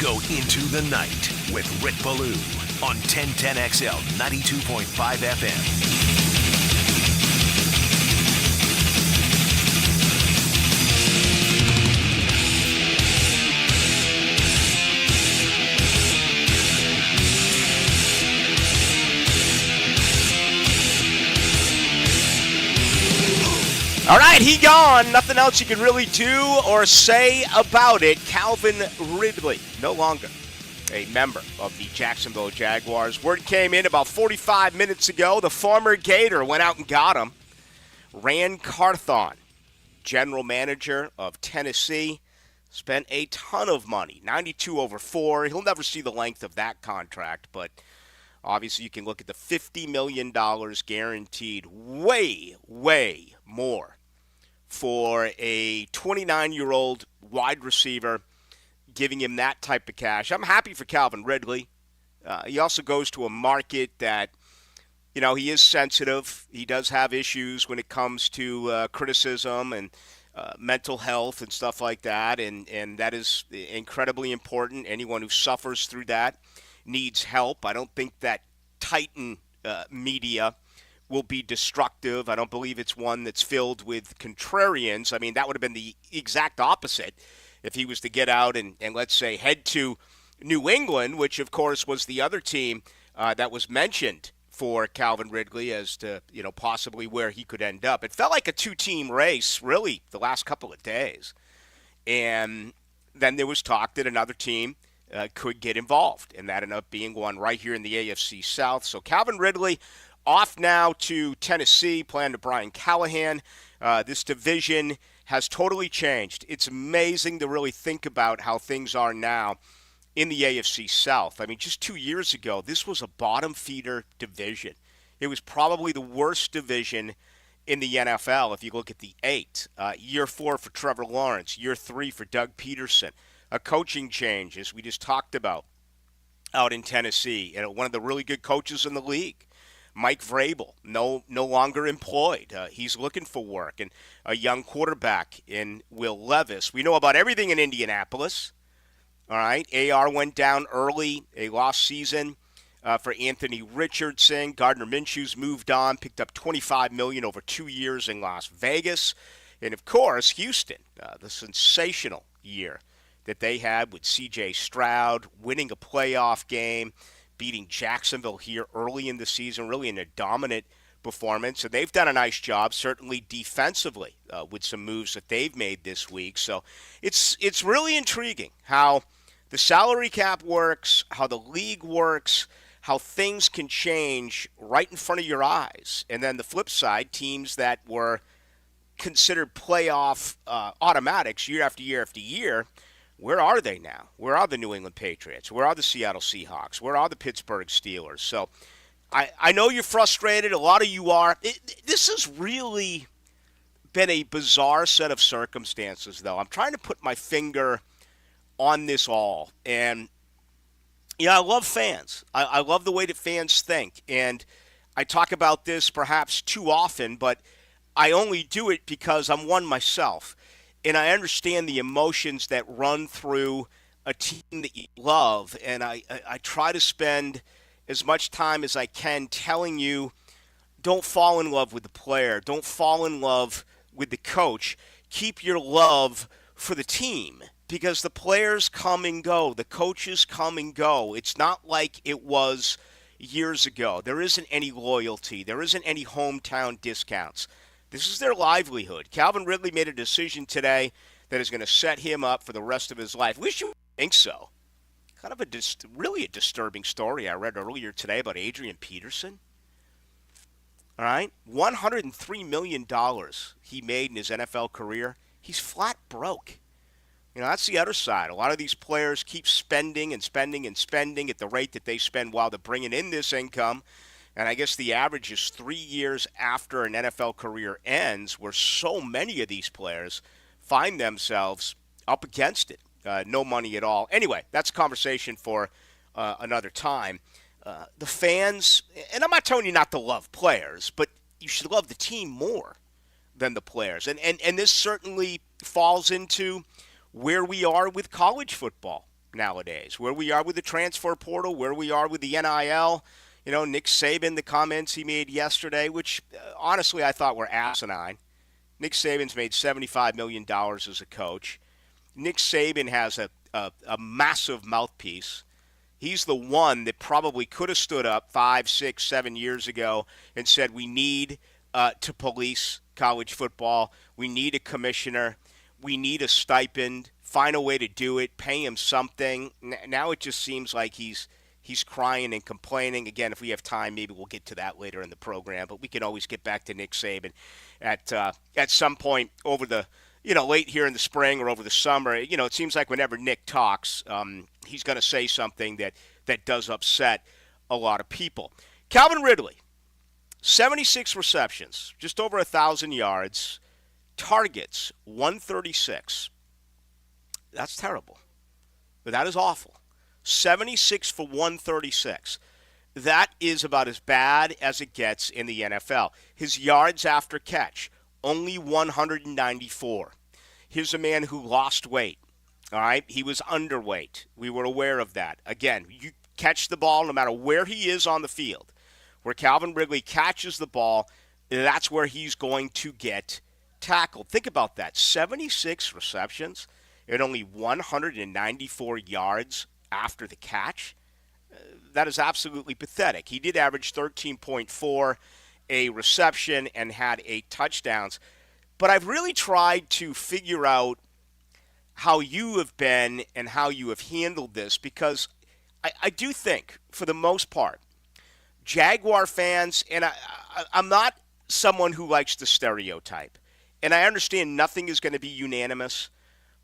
Go into the night with Rick Ballou on 1010XL 92.5 FM. All right, he gone. Nothing else you can really do or say about it. Calvin Ridley, no longer a member of the Jacksonville Jaguars. Word came in about 45 minutes ago. The former Gator went out and got him. Ran Carthon, general manager of Tennessee, spent a ton of money, 92 over 4. He'll never see the length of that contract, but obviously you can look at the $50 million guaranteed, way more for a 29-year-old wide receiver, giving him that type of cash. I'm happy for Calvin Ridley. He also goes to a market that, you know, he is sensitive. He does have issues when it comes to criticism and mental health and stuff like that, and that is incredibly important. Anyone who suffers through that needs help. I don't think that Titan media will be destructive. I don't believe it's one that's filled with contrarians. I mean, that would have been the exact opposite if he was to get out and let's say, head to New England, which, of course, was the other team that was mentioned for Calvin Ridley as to, you know, possibly where he could end up. It felt like a two-team race, really, the last couple of days. And then there was talk that another team could get involved, and that ended up being one right here in the AFC South. So Calvin Ridley off now to Tennessee, playing to Brian Callahan. This division has totally changed. It's amazing to really think about how things are now in the AFC South. I mean, just 2 years ago, this was a bottom feeder division. It was probably the worst division in the NFL if you look at the 8. Year 4 for Trevor Lawrence, year 3 for Doug Peterson. A coaching change, as we just talked about, out in Tennessee. And one of the really good coaches in the league, Mike Vrabel, no longer employed. He's looking for work. And a young quarterback in Will Levis. We know about everything in Indianapolis. All right, AR went down early, a lost season for Anthony Richardson. Gardner Minshew's moved on, picked up $25 million over 2 years in Las Vegas. And, of course, Houston, the sensational year that they had with C.J. Stroud, winning a playoff game, beating Jacksonville here early in the season, really in a dominant performance. So they've done a nice job, certainly defensively, with some moves that they've made this week. So it's really intriguing how the salary cap works, how the league works, how things can change right in front of your eyes. And then the flip side, teams that were considered playoff automatics year after year after year, where are they now? Where are the New England Patriots? Where are the Seattle Seahawks? Where are the Pittsburgh Steelers? So I know you're frustrated. A lot of you are. This has really been a bizarre set of circumstances, though. I'm trying to put my finger on this all. And, yeah, I love fans. I love the way that fans think. And I talk about this perhaps too often, but I only do it because I'm one myself. And I understand the emotions that run through a team that you love. And I try to spend as much time as I can telling you, don't fall in love with the player. Don't fall in love with the coach. Keep your love for the team because the players come and go. The coaches come and go. It's not like it was years ago. There isn't any loyalty. There isn't any hometown discounts. This is their livelihood. Calvin Ridley made a decision today that is going to set him up for the rest of his life. At least you think so. Kind of really a disturbing story I read earlier today about Adrian Peterson. All right? $103 million he made in his NFL career. He's flat broke. You know, that's the other side. A lot of these players keep spending and spending and spending at the rate that they spend while they're bringing in this income. And I guess the average is 3 years after an NFL career ends, where so many of these players find themselves up against it. No money at all. Anyway, that's a conversation for another time. The fans, and I'm not telling you not to love players, but you should love the team more than the players. And this certainly falls into where we are with college football nowadays. Where we are with the transfer portal, where we are with the NIL. Nick Saban, the comments he made yesterday, which honestly I thought were asinine. Nick Saban's made $75 million as a coach. Nick Saban has a massive mouthpiece. He's the one that probably could have stood up 5, 6, 7 years ago and said we need to police college football. We need a commissioner. We need a stipend. Find a way to do it. Pay him something. Now it just seems like he's crying and complaining. Again, if we have time, maybe we'll get to that later in the program. But we can always get back to Nick Saban at some point over the late here in the spring or over the summer. It seems like whenever Nick talks, he's going to say something that does upset a lot of people. Calvin Ridley, 76 receptions, just over 1,000 yards, targets 136. That's terrible. But that is awful. 76 for 136. That is about as bad as it gets in the NFL. His yards after catch, only 194. Here's a man who lost weight. All right? He was underweight. We were aware of that. Again, you catch the ball no matter where he is on the field. Where Calvin Ridley catches the ball, that's where he's going to get tackled. Think about that. 76 receptions and only 194 yards after the catch. That is absolutely pathetic. He did average 13.4 a reception and had 8 touchdowns. But I've really tried to figure out how you have been and how you have handled this, because I do think, for the most part, Jaguar fans, and I'm not someone who likes the stereotype, and I understand nothing is going to be unanimous,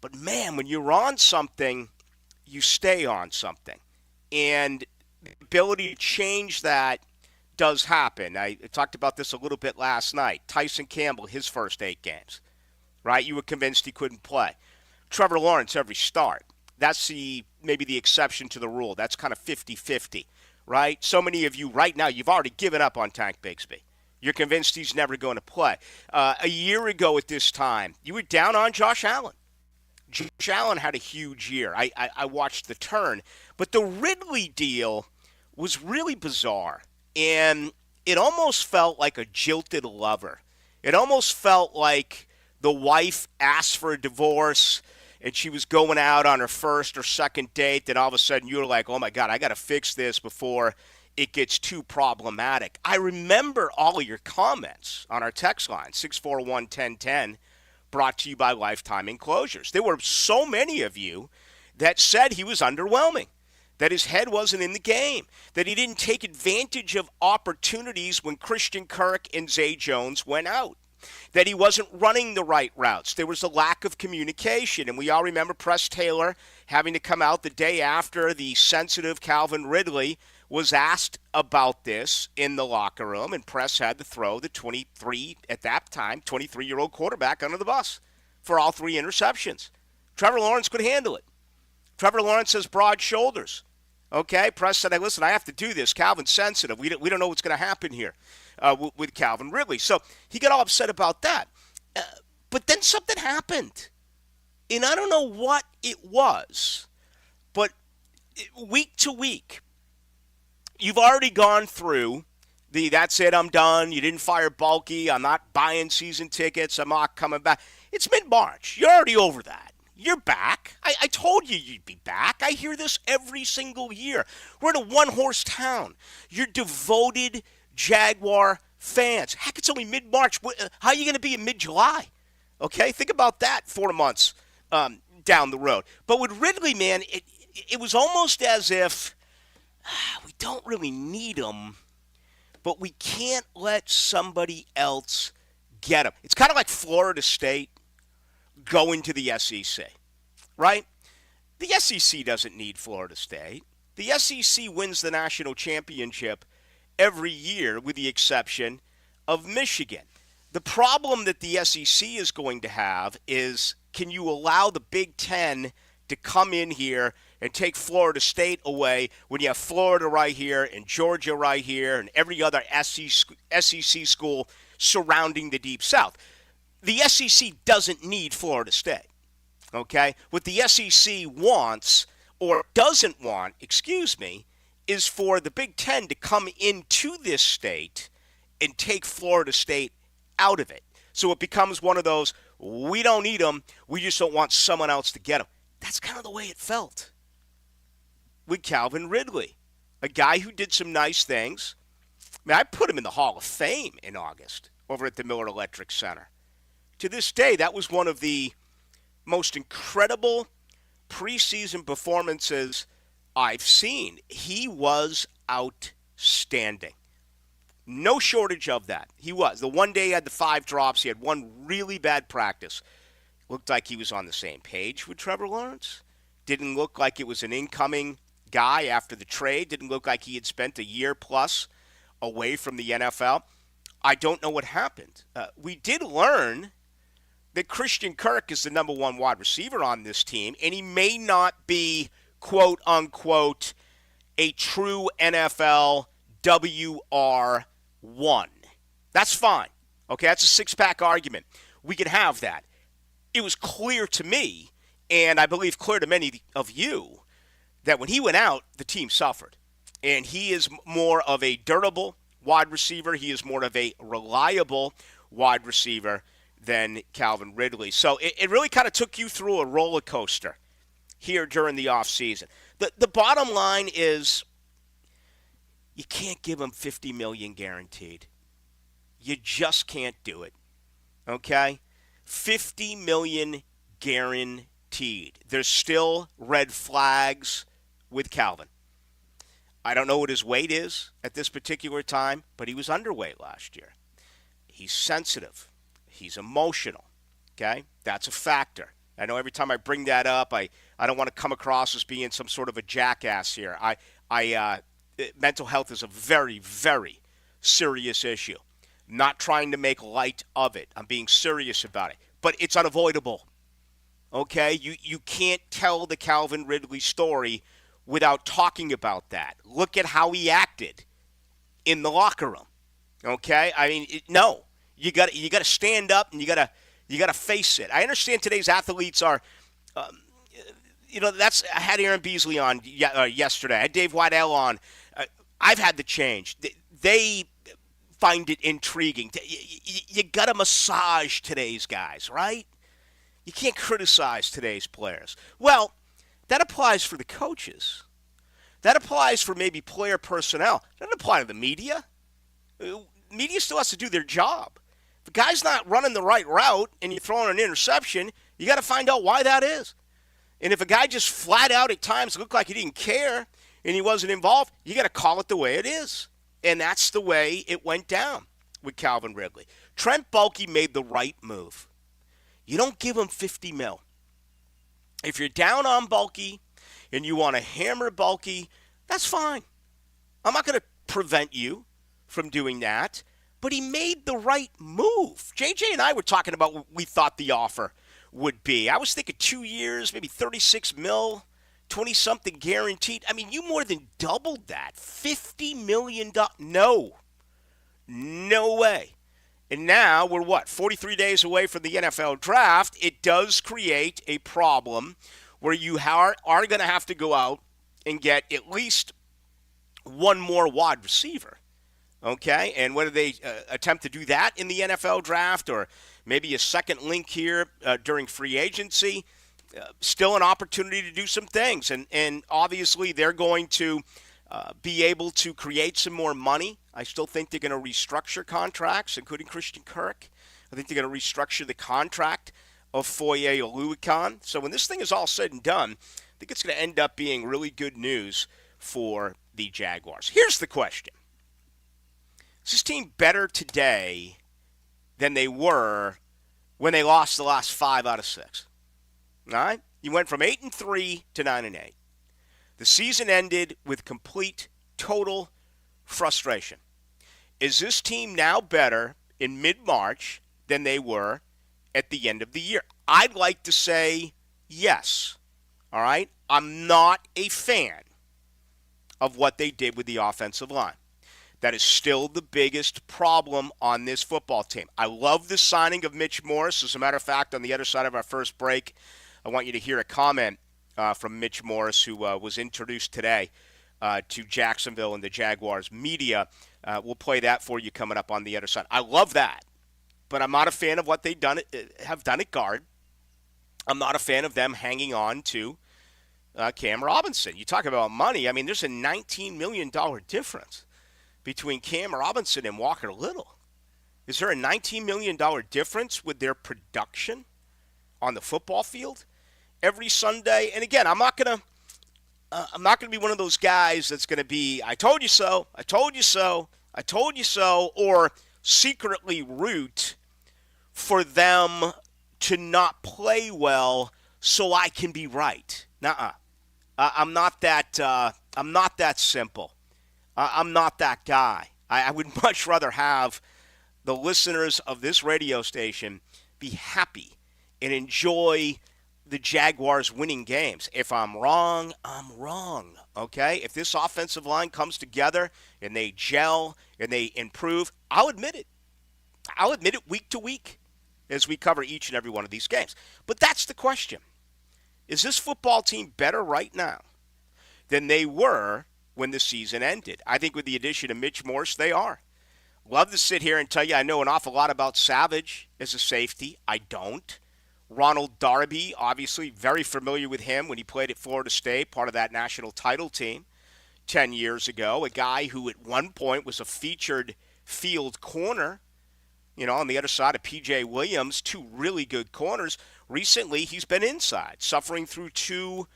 but man, when you're on something, you stay on something. And the ability to change that does happen. I talked about this a little bit last night. Tyson Campbell, his first 8 games, right? You were convinced he couldn't play. Trevor Lawrence, every start. That's maybe the exception to the rule. That's kind of 50-50, right? So many of you right now, you've already given up on Tank Bigsby. You're convinced he's never going to play. A year ago at this time, you were down on Josh Allen. Josh Allen had a huge year. I watched the turn. But the Ridley deal was really bizarre. And it almost felt like a jilted lover. It almost felt like the wife asked for a divorce and she was going out on her first or second date. Then all of a sudden you were like, oh, my God, I got to fix this before it gets too problematic. I remember all of your comments on our text line, 641-1010, brought to you by Lifetime Enclosures. There were so many of you that said he was underwhelming, that his head wasn't in the game, that he didn't take advantage of opportunities when Christian Kirk and Zay Jones went out, that he wasn't running the right routes. There was a lack of communication, and we all remember Press Taylor having to come out the day after the sensitive Calvin Ridley was asked about this in the locker room, and Press had to throw the 23-year-old quarterback under the bus for all 3 interceptions. Trevor Lawrence could handle it. Trevor Lawrence has broad shoulders. Okay, Press said, hey, listen, I have to do this. Calvin's sensitive. We don't know what's going to happen here with Calvin Ridley. So he got all upset about that. But then something happened. And I don't know what it was, but week to week, you've already gone through that's it, I'm done. You didn't fire Bulky. I'm not buying season tickets. I'm not coming back. It's mid-March. You're already over that. You're back. I told you you'd be back. I hear this every single year. We're in a one-horse town. You're devoted Jaguar fans. Heck, it's only mid-March. How are you going to be in mid-July? Okay, think about that 4 months down the road. But with Ridley, man, it was almost as if we don't really need him, but we can't let somebody else get him. It's kind of like Florida State going to the SEC, right? The SEC doesn't need Florida State. The SEC wins the national championship every year with the exception of Michigan. The problem that the SEC is going to have is, can you allow the Big Ten to come in here and take Florida State away when you have Florida right here and Georgia right here and every other SEC school surrounding the Deep South? The SEC doesn't need Florida State, okay? What the SEC wants or doesn't want, is for the Big Ten to come into this state and take Florida State out of it. So it becomes one of those, we don't need them, we just don't want someone else to get them. That's kind of the way it felt with Calvin Ridley, a guy who did some nice things. I mean, I put him in the Hall of Fame in August over at the Miller Electric Center. To this day, that was one of the most incredible preseason performances I've seen. He was outstanding. No shortage of that. He was. The one day he had the 5 drops. He had one really bad practice. Looked like he was on the same page with Trevor Lawrence. Didn't look like it was an incoming guy after the trade. Didn't look like he had spent a year plus away from the NFL. I don't know what happened. We did learn that Christian Kirk is the number 1 wide receiver on this team, and he may not be, quote, unquote, a true NFL WR1. That's fine. Okay, that's a six-pack argument. We can have that. It was clear to me, and I believe clear to many of you, that when he went out, the team suffered. And he is more of a durable wide receiver. He is more of a reliable wide receiver than Calvin Ridley. So it really kind of took you through a roller coaster here during the offseason. The bottom line is you can't give him $50 million guaranteed. You just can't do it. Okay? $50 million guaranteed. There's still red flags with Calvin. I don't know what his weight is at this particular time, but he was underweight last year. He's sensitive. He's emotional. Okay? That's a factor. I know every time I bring that up, I don't want to come across as being some sort of a jackass here. Mental health is a very, very serious issue. Not trying to make light of it. I'm being serious about it. But it's unavoidable. Okay? You can't tell the Calvin Ridley story without talking about that. Look at how he acted in the locker room. Okay? I mean, no. You got to stand up and you got to face it. I understand today's athletes are I had Aaron Beasley on yesterday. I had Dave Waddell on. I've had the change. They find it intriguing. You got to massage today's guys, right? You can't criticize today's players. Well, that applies for the coaches. That applies for maybe player personnel. It doesn't apply to the media. Media still has to do their job. If a guy's not running the right route and you're throwing an interception, you got to find out why that is. And if a guy just flat out at times looked like he didn't care and he wasn't involved, you got to call it the way it is. And that's the way it went down with Calvin Ridley. Trent Baalke made the right move. You don't give him $50 million. If you're down on Baalke and you want to hammer Baalke, that's fine. I'm not going to prevent you from doing that. But he made the right move. JJ and I were talking about what we thought the offer would be. I was thinking 2 years, maybe $36 million, 20-something guaranteed. I mean, you more than doubled that. $50 million. No way. And now we're 43 days away from the NFL draft. It does create a problem where you are going to have to go out and get at least one more wide receiver. Okay, and whether they attempt to do that in the NFL draft or maybe a second link here during free agency, still an opportunity to do some things. And obviously they're going to be able to create some more money. I still think they're going to restructure contracts, including Christian Kirk. I think they're going to restructure the contract of Foye Oluokun. So when this thing is all said and done, I think it's going to end up being really good news for the Jaguars. Here's the question. Is this team better today than they were when they lost the last 5 out of 6? All right? You went from 8-3 to 9-8. The season ended with complete, total frustration. Is this team now better in mid-March than they were at the end of the year? I'd like to say yes. All right? I'm not a fan of what they did with the offensive line. That is still the biggest problem on this football team. I love the signing of Mitch Morse. As a matter of fact, on the other side of our first break, I want you to hear a comment from Mitch Morse, who was introduced today to Jacksonville and the Jaguars media. We'll play that for you coming up on the other side. I love that, but I'm not a fan of what they have done at guard. I'm not a fan of them hanging on to Cam Robinson. You talk about money. I mean, there's a $19 million difference between Cam Robinson and Walker Little. Is there a $19 million difference with their production on the football field every Sunday? And again, I'm not gonna be one of those guys that's gonna be, I told you so, I told you so, I told you so, or secretly root for them to not play well so I can be right. Nuh-uh. I'm not that simple. I'm not that guy. I would much rather have the listeners of this radio station be happy and enjoy the Jaguars winning games. If I'm wrong, I'm wrong, okay? If this offensive line comes together and they gel and they improve, I'll admit it. I'll admit it week to week as we cover each and every one of these games. But that's the question. Is this football team better right now than they were when the season ended? I think with the addition of Mitch Morse, they are. Love to sit here and tell you I know an awful lot about Savage as a safety. I don't. Ronald Darby, obviously very familiar with him when he played at Florida State, part of that national title team 10 years ago. A guy who at one point was a featured field corner, on the other side of P.J. Williams, two really good corners. Recently, he's been inside, suffering through two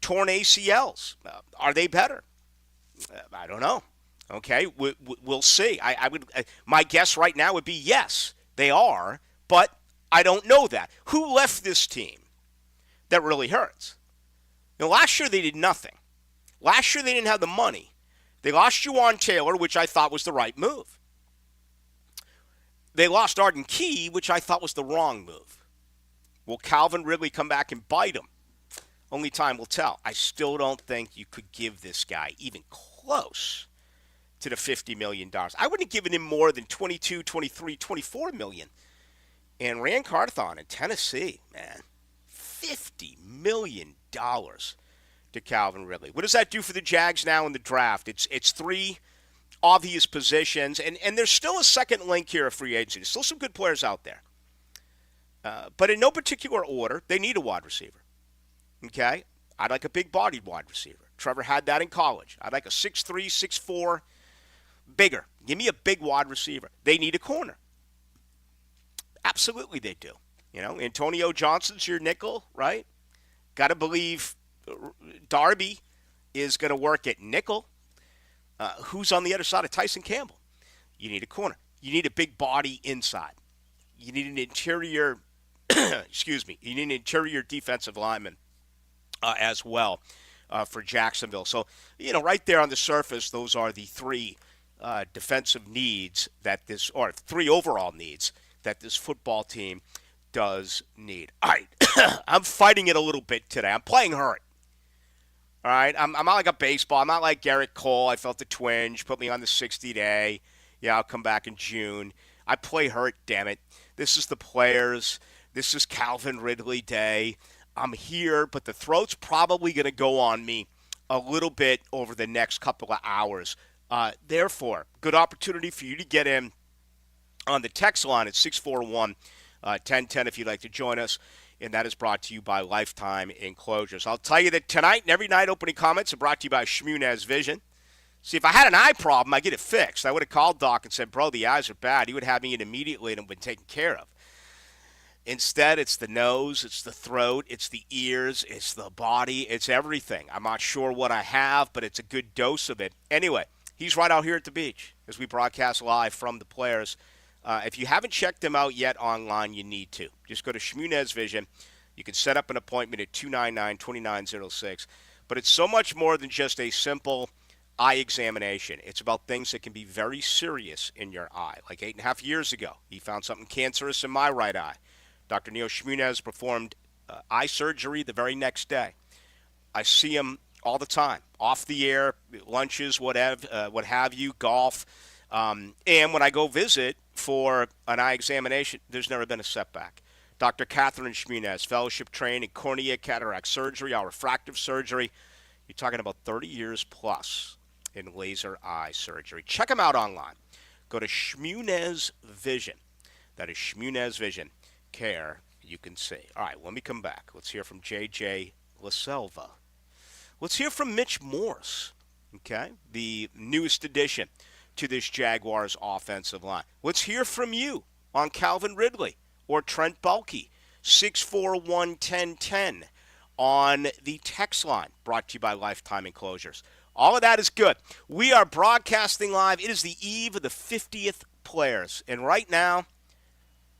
torn ACLs. Are they better? I don't know. Okay, we'll see. My guess right now would be yes, they are, but I don't know that. Who left this team? That really hurts. Last year they did nothing. Last year they didn't have the money. They lost Juwan Taylor, which I thought was the right move. They lost Arden Key, which I thought was the wrong move. Will Calvin Ridley come back and bite him? Only time will tell. I still don't think you could give this guy even close to the $50 million. I wouldn't have given him more than $22, $23, $24 million. And Rand Carthon in Tennessee, man, $50 million to Calvin Ridley. What does that do for the Jags now in the draft? It's three obvious positions, and there's still a second link here of free agency. There's still some good players out there. But in no particular order, they need a wide receiver. Okay? I'd like a big-bodied wide receiver. Trevor had that in college. I'd like a 6'3", 6'4", bigger. Give me a big wide receiver. They need a corner. Absolutely they do. Antonio Johnson's your nickel, right? Got to believe Darby is going to work at nickel. Who's on the other side of Tyson Campbell? You need a corner. You need a big body inside. You need an interior, you need an interior defensive lineman as well for Jacksonville. So, right there on the surface, those are the three defensive needs or three overall needs that this football team does need. All right, I'm fighting it a little bit today. I'm playing hurt. All right, I'm not like a baseball. I'm not like Garrett Cole. I felt the twinge, put me on the 60-day. Yeah, I'll come back in June. I play hurt, damn it. This is the players. This is Calvin Ridley Day. I'm here, but the throat's probably going to go on me a little bit over the next couple of hours. Therefore, good opportunity for you to get in on the text line at 641-1010 if you'd like to join us. And that is brought to you by Lifetime Enclosures. I'll tell you that tonight and every night opening comments are brought to you by Shmunez Vision. See, if I had an eye problem, I'd get it fixed. I would have called Doc and said, bro, the eyes are bad. He would have me in immediately and it would been taken care of. Instead, it's the nose, it's the throat, it's the ears, it's the body, it's everything. I'm not sure what I have, but it's a good dose of it. Anyway, he's right out here at the beach as we broadcast live from the players. If you haven't checked them out yet online, you need to. Just go to Shmunez Vision. You can set up an appointment at 299-2906. But it's so much more than just a simple eye examination. It's about things that can be very serious in your eye. Like 8.5 years ago, he found something cancerous in my right eye. Dr. Neil Shmunez performed eye surgery the very next day. I see him all the time, off the air, lunches, what have you, golf. And when I go visit for an eye examination, there's never been a setback. Dr. Catherine Shmunez, fellowship trained in cornea cataract surgery, our refractive surgery. You're talking about 30 years plus in laser eye surgery. Check them out online. Go to Shmunez Vision. That is Shmunez Vision. Care you can see. All right, when we come back, let's hear from J.J. LaSelva. Let's hear from Mitch Morse, okay, the newest addition to this Jaguars offensive line. Let's hear from you on Calvin Ridley or Trent Baalke, 641-1010 on the text line, brought to you by Lifetime Enclosures. All of that is good. We are broadcasting live. It is the eve of the 50th Players, and right now,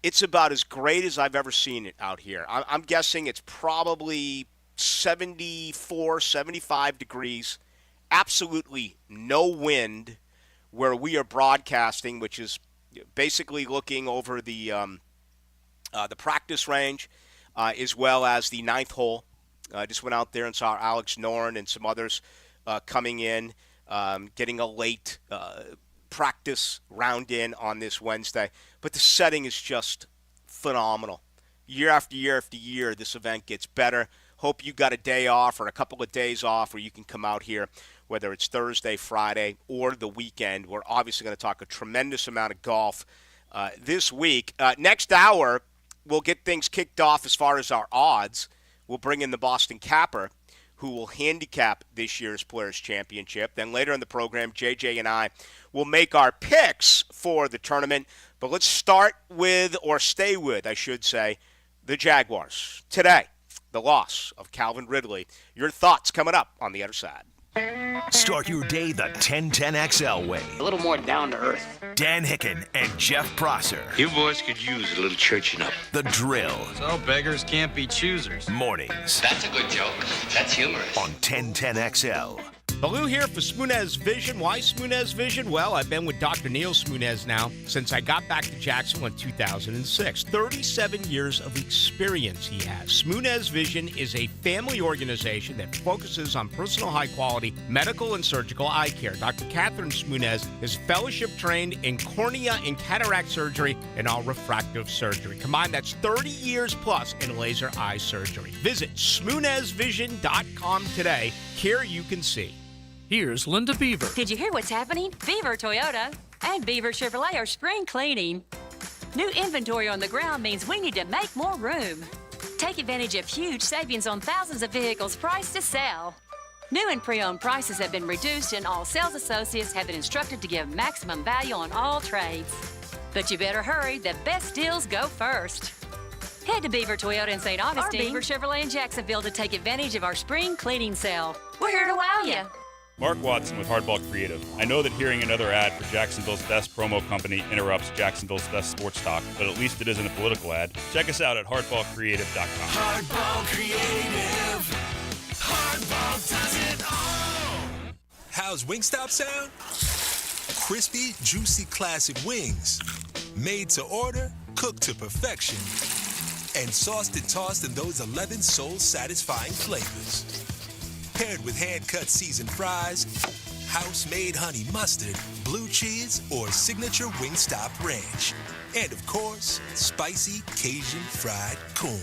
it's about as great as I've ever seen it out here. I'm guessing it's probably 74, 75 degrees, absolutely no wind where we are broadcasting, which is basically looking over the practice range as well as the ninth hole. I just went out there and saw Alex Noren and some others coming in, getting a late practice round in on this Wednesday. But the setting is just phenomenal. Year after year after year, this event gets better. Hope you got a day off or a couple of days off where you can come out here, whether it's Thursday, Friday, or the weekend. We're obviously going to talk a tremendous amount of golf this week. Next hour, we'll get things kicked off as far as our odds. We'll bring in the Boston Capper, who will handicap this year's Players' Championship. Then later in the program, JJ and I will make our picks for the tournament. But let's start with, or stay with, I should say, the Jaguars. Today, the loss of Calvin Ridley. Your thoughts coming up on the other side. Start your day the 1010XL way. A little more down to earth. Dan Hicken and Jeff Prosser. You boys could use a little churching up. The Drill. So beggars can't be choosers. Mornings That's a good joke. That's humorous. on 1010XL. Baloo here for Shmunez Vision. Why Shmunez Vision? Well, I've been with Dr. Neil Shmunez now since I got back to Jacksonville in 2006. 37 years of experience he has. Shmunez Vision is a family organization that focuses on personal high-quality medical and surgical eye care. Dr. Catherine Shmunez is fellowship trained in cornea and cataract surgery and all refractive surgery. Combined, that's 30 years plus in laser eye surgery. Visit ShmunezVision.com today. Care you can see. Here's Linda Beaver. Did you hear what's happening? Beaver Toyota and Beaver Chevrolet are spring cleaning. New inventory on the ground means we need to make more room. Take advantage of huge savings on thousands of vehicles priced to sell. New and pre-owned prices have been reduced and all sales associates have been instructed to give maximum value on all trades. But you better hurry, the best deals go first. Head to Beaver Toyota in St. Augustine or Beaver Chevrolet in Jacksonville to take advantage of our spring cleaning sale. We're here to wow you. Mark Watson with Hardball Creative. I know that hearing another ad for Jacksonville's best promo company interrupts Jacksonville's best sports talk, but at least it isn't a political ad. Check us out at hardballcreative.com. Hardball Creative. Hardball does it all. How's Wingstop sound? Crispy, juicy classic wings. Made to order, cooked to perfection. And sauced and tossed in those 11 soul-satisfying flavors. Paired with hand-cut seasoned fries, house-made honey mustard, blue cheese, or signature Wingstop ranch. And, of course, spicy Cajun fried corn.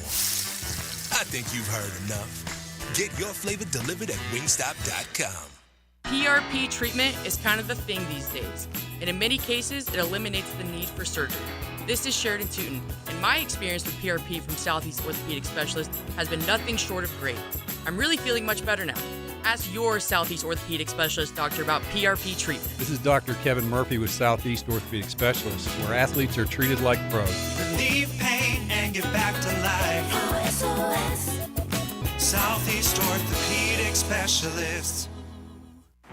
I think you've heard enough. Get your flavor delivered at Wingstop.com. PRP treatment is kind of the thing these days, and in many cases, it eliminates the need for surgery. This is Sheridan Tootin, and my experience with PRP from Southeast Orthopedic Specialist has been nothing short of great. I'm really feeling much better now. Ask your Southeast Orthopedic Specialist doctor about PRP treatment. This is Dr. Kevin Murphy with Southeast Orthopedic Specialists, where athletes are treated like pros. Relieve pain and get back to life. SOS. Southeast Orthopedic Specialists.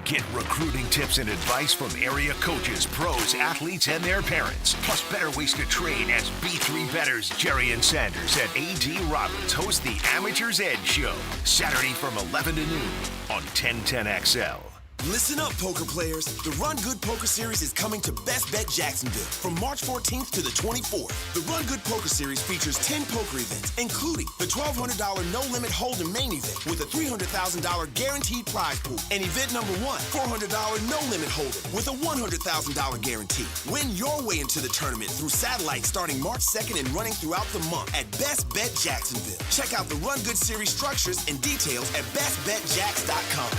Get recruiting tips and advice from area coaches, pros, athletes, and their parents. Plus better ways to train as B3 bettors Jerry and Sanders and A.D. Roberts host the Amateur's Edge Show. Saturday from 11 to noon on 1010XL. Listen up, poker players. The Run Good Poker Series is coming to Best Bet Jacksonville from March 14th to the 24th. The Run Good Poker Series features 10 poker events, including the $1,200 no-limit hold'em main event with a $300,000 guaranteed prize pool. And event number 1, $400 no-limit hold'em with a $100,000 guarantee. Win your way into the tournament through satellite starting March 2nd and running throughout the month at Best Bet Jacksonville. Check out the Run Good Series structures and details at bestbetjacks.com.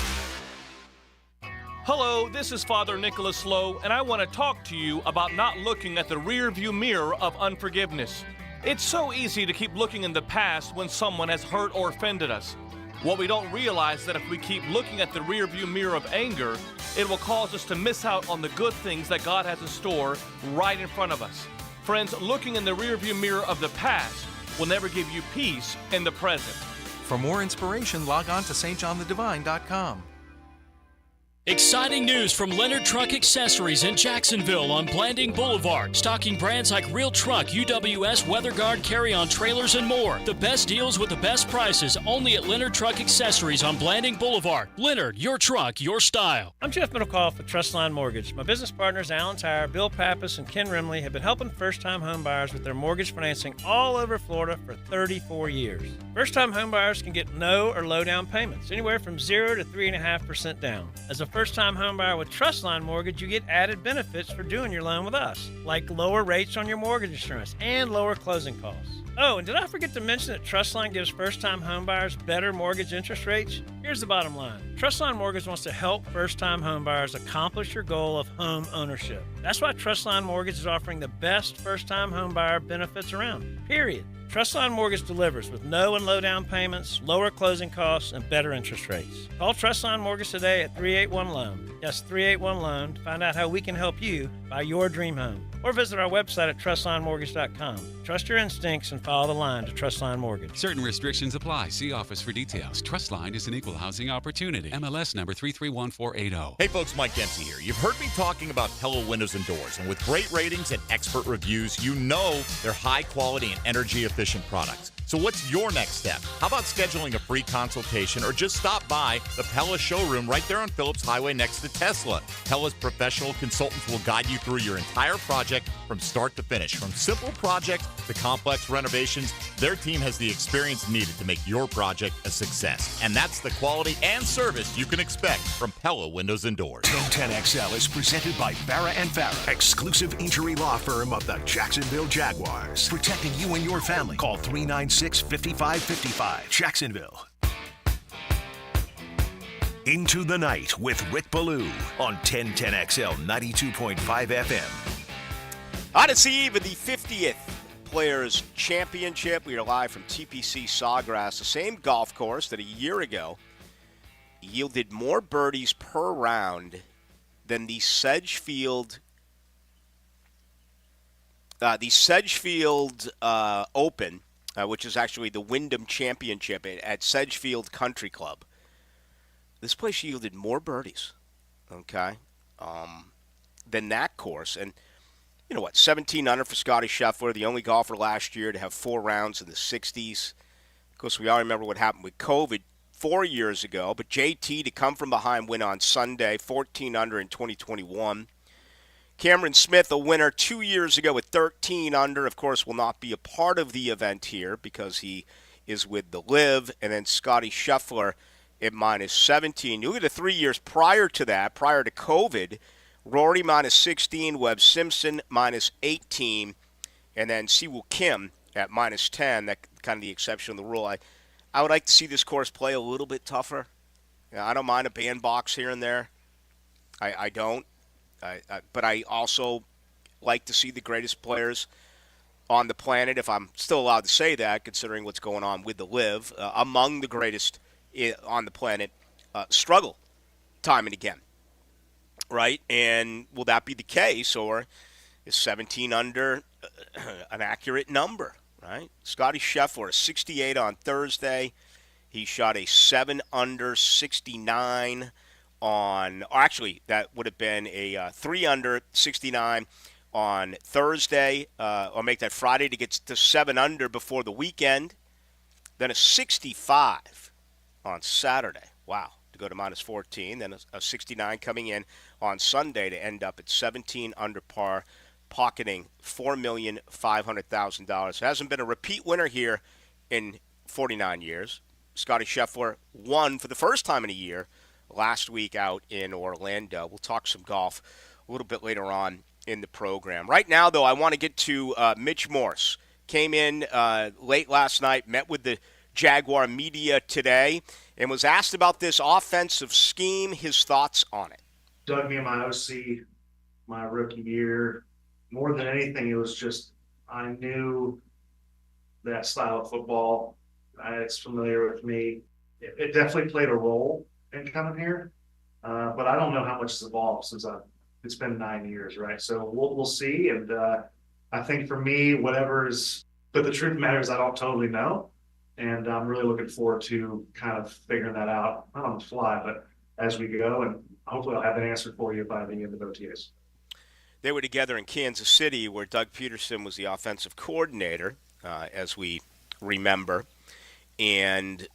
Hello, this is Father Nicholas Lowe, and I want to talk to you about not looking at the rearview mirror of unforgiveness. It's so easy to keep looking in the past when someone has hurt or offended us. What we don't realize is that if we keep looking at the rearview mirror of anger, it will cause us to miss out on the good things that God has in store right in front of us. Friends, looking in the rearview mirror of the past will never give you peace in the present. For more inspiration, log on to stjohnthedivine.com. Exciting news from Leonard Truck Accessories in Jacksonville on Blanding Boulevard. Stocking brands like Real Truck, UWS, WeatherGuard, Carry-On Trailers, and more. The best deals with the best prices only at Leonard Truck Accessories on Blanding Boulevard. Leonard, your truck, your style. I'm Jeff Middlecoff with Trustline Mortgage. My business partners, Alan Tyre, Bill Pappas, and Ken Rimley, have been helping first-time home buyers with their mortgage financing all over Florida for 34 years. First-time home buyers can get no or low down payments, anywhere from 0 to 3.5% down. As a first-time home buyer with Trustline Mortgage, you get added benefits for doing your loan with us, like lower rates on your mortgage insurance and lower closing costs. Oh, and did I forget to mention that Trustline gives first-time home buyers better mortgage interest rates? Here's the bottom line. Trustline Mortgage wants to help first-time home buyers accomplish your goal of home ownership. That's why Trustline Mortgage is offering the best first-time home buyer benefits around, period. Trustline Mortgage delivers with no and low down payments, lower closing costs, and better interest rates. Call Trustline Mortgage today at 381-LOAN. Yes, 381-LOAN to find out how we can help you buy your dream home. Or visit our website at trustlinemortgage.com. Trust your instincts and follow the line to Trustline Mortgage. Certain restrictions apply. See office for details. Trustline is an equal housing opportunity. MLS number 331480. Hey folks, Mike Dempsey here. You've heard me talking about Pella Windows and Doors, and with great ratings and expert reviews, you know they're high quality and energy efficient products. So what's your next step? How about scheduling a free consultation or just stop by the Pella showroom right there on Phillips Highway next to Tesla? Pella's professional consultants will guide you through your entire project from start to finish. From simple projects to complex renovations, their team has the experience needed to make your project a success. And that's the quality and service you can expect from Pella Windows and Doors. 1010XL is presented by Farah and Farah, exclusive injury law firm of the Jacksonville Jaguars. Protecting you and your family. Call 396-5555. Jacksonville. Into the Night with Rick Ballou on 1010XL 92.5 FM. Odyssey Eve of the 50th Players Championship. We are live from TPC Sawgrass, the same golf course that a year ago yielded more birdies per round than the Sedgefield Open, which is actually the Wyndham Championship at Sedgefield Country Club. This place yielded more birdies, okay, than that course. And you know what, 17 under for Scotty Scheffler, the only golfer last year to have 4 rounds in the 60s. Of course, we all remember what happened with COVID 4 years ago. But JT to come from behind win on Sunday, 14 under in 2021. Cameron Smith, a winner 2 years ago with 13 under, of course, will not be a part of the event here because he is with the LIV. And then Scotty Scheffler at minus 17. You look at the 3 years prior to that, prior to COVID, Rory minus 16, Webb Simpson minus 18, and then Siwoo Kim at minus 10. That kind of the exception of the rule. I would like to see this course play a little bit tougher. You know, I don't mind a bandbox here and there. I don't. But I also like to see the greatest players on the planet, if I'm still allowed to say that, considering what's going on with the LIV, among the greatest on the planet, struggle time and again. Right? And will that be the case, or is 17 under an accurate number? Right? Scotty Scheffler, a 68 on Thursday. He shot a 7 under 69 on, or actually, that would have been a 3 under 69 on Thursday, or make that Friday to get to 7 under before the weekend. Then a 65 on Saturday. Wow. to go to minus 14, then a 69 coming in on Sunday to end up at 17 under par, pocketing $4,500,000. It hasn't been a repeat winner here in 49 years. Scottie Scheffler won for the first time in a year last week out in Orlando. We'll talk some golf a little bit later on in the program. Right now, though, I want to get to Mitch Morse. Came in late last night, met with the Jaguar media today, and was asked about this offensive scheme, his thoughts on it. Dug me in my OC my rookie year. More than anything, it was just I knew that style of football. It's familiar with me. It definitely played a role in coming here, but I don't know how much has evolved since it's been 9 years, right? So we'll see, and I think for me, but the truth matters, I don't totally know, and I'm really looking forward to kind of figuring that out, not on the fly, but as we go, and hopefully I'll have an answer for you by the end of OTAs. They were together in Kansas City, where Doug Peterson was the offensive coordinator, as we remember. And,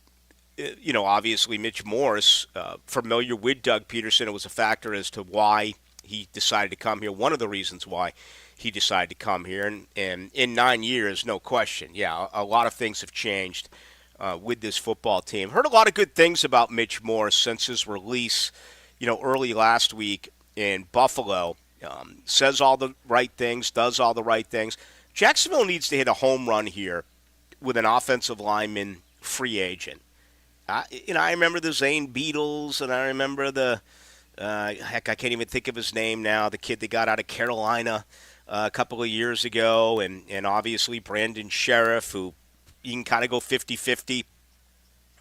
obviously Mitch Morse, familiar with Doug Peterson, it was a factor as to why he decided to come here. One of the reasons why he decided to come here. And in 9 years, no question, a lot of things have changed with this football team. Heard a lot of good things about Mitch Morse since his release, early last week in Buffalo. Says all the right things, does all the right things. Jacksonville needs to hit a home run here with an offensive lineman free agent. I remember the Zane Beadles, and I remember I can't even think of his name now, the kid that got out of Carolina a couple of years ago, and obviously Brandon Sheriff, who you can kind of go 50-50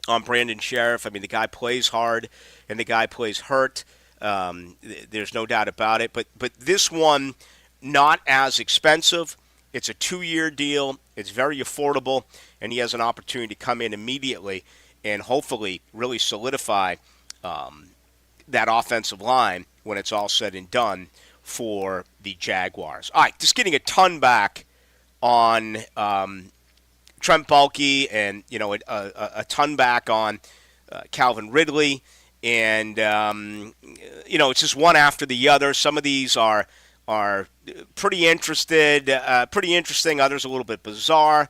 on Brandon Sheriff. I mean, the guy plays hard, and the guy plays hurt. There's no doubt about it. But this one, not as expensive. It's a 2-year deal. It's very affordable, and he has an opportunity to come in immediately and hopefully really solidify that offensive line when it's all said and done for the Jaguars. All right, just getting a ton back on Trent Baalke and, a ton back on Calvin Ridley. And, it's just one after the other. Some of these are pretty interesting. Others a little bit bizarre.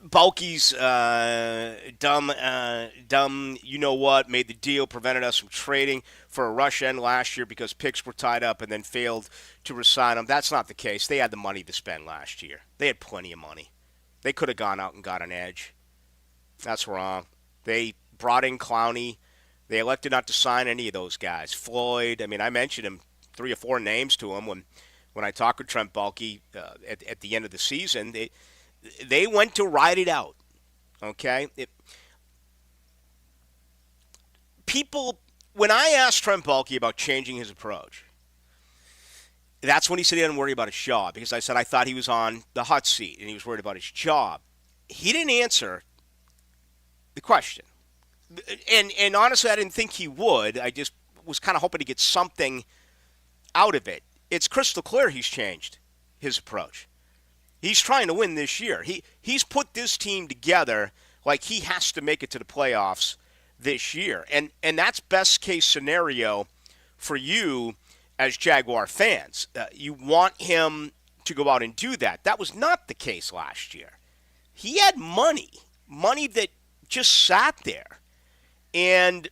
Baalke's dumb, made the deal, prevented us from trading for a rush end last year because picks were tied up and then failed to resign him. That's not the case. They had the money to spend last year. They had plenty of money. They could have gone out and got an edge. That's wrong. They brought in Clowney. They elected not to sign any of those guys. Floyd, I mentioned him 3 or 4 names to him when I talked with Trent Baalke at the end of the season. They went to ride it out, okay? When I asked Trent Baalke about changing his approach, that's when he said he didn't worry about his job, because I said I thought he was on the hot seat and he was worried about his job. He didn't answer the question. And honestly, I didn't think he would. I just was kind of hoping to get something out of it. It's crystal clear he's changed his approach. He's trying to win this year. He's put this team together like he has to make it to the playoffs this year. And that's best case scenario for you as Jaguar fans. You want him to go out and do that. That was not the case last year. He had money that just sat there. And,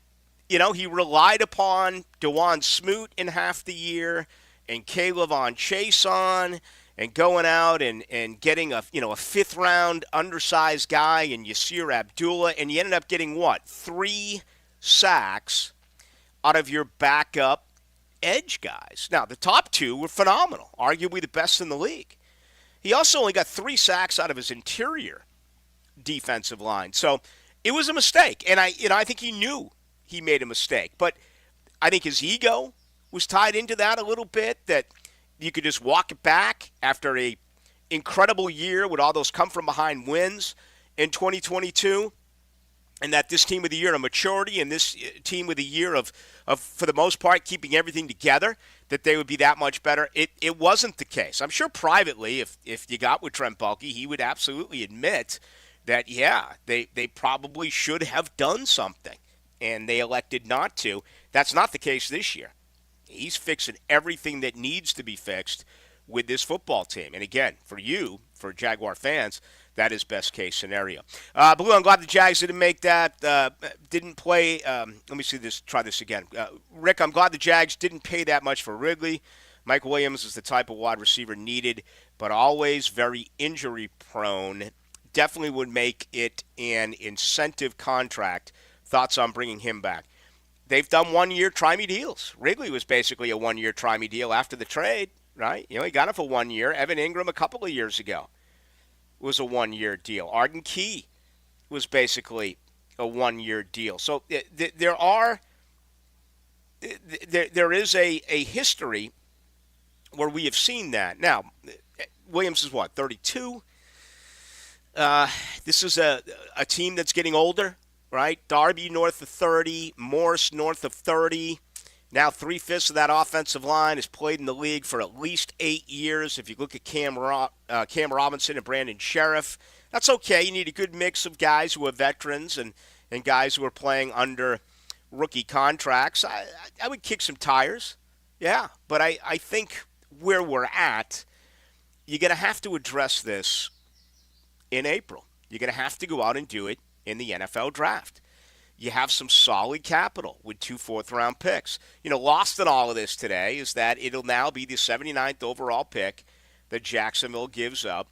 he relied upon DeJuan Smoot in half the year and K'Lavon Chaisson and going out and getting a 5th-round undersized guy in Yasir Abdullah, and you ended up getting, 3 sacks out of your backup edge guys. Now, the top 2 were phenomenal, arguably the best in the league. He also only got 3 sacks out of his interior defensive line. So it was a mistake, and I think he knew he made a mistake. But I think his ego was tied into that a little bit, that you could just walk it back after a incredible year with all those come-from-behind wins in 2022, and that this team with a year of maturity and this team with a year of for the most part, keeping everything together, that they would be that much better. It wasn't the case. I'm sure privately, if you got with Trent Baalke, he would absolutely admit that, they probably should have done something, and they elected not to. That's not the case this year. He's fixing everything that needs to be fixed with this football team. And again, for Jaguar fans, that is best case scenario. Blue, I'm glad the Jags didn't make that, didn't play. Let me try this again. Rick, I'm glad the Jags didn't pay that much for Ridley. Mike Williams is the type of wide receiver needed, but always very injury prone. Definitely would make it an incentive contract. Thoughts on bringing him back? They've done 1-year try-me deals. Ridley was basically a 1-year try-me deal after the trade, right? He got him for 1 year. Evan Ingram a couple of years ago was a 1-year deal. Arden Key was basically a 1-year deal. So there is a history where we have seen that. Now, Williams is 32? This is a team that's getting older. Right? Darby north of 30, Morse north of 30. Now 3/5 of that offensive line has played in the league for at least 8 years. If you look at Cam Robinson and Brandon Sheriff, that's okay. You need a good mix of guys who are veterans and guys who are playing under rookie contracts. I would kick some tires. Yeah, but I think where we're at, you're going to have to address this in April. You're going to have to go out and do it in the NFL draft. You have some solid capital with 2 fourth-round picks. Lost in all of this today is that it'll now be the 79th overall pick that Jacksonville gives up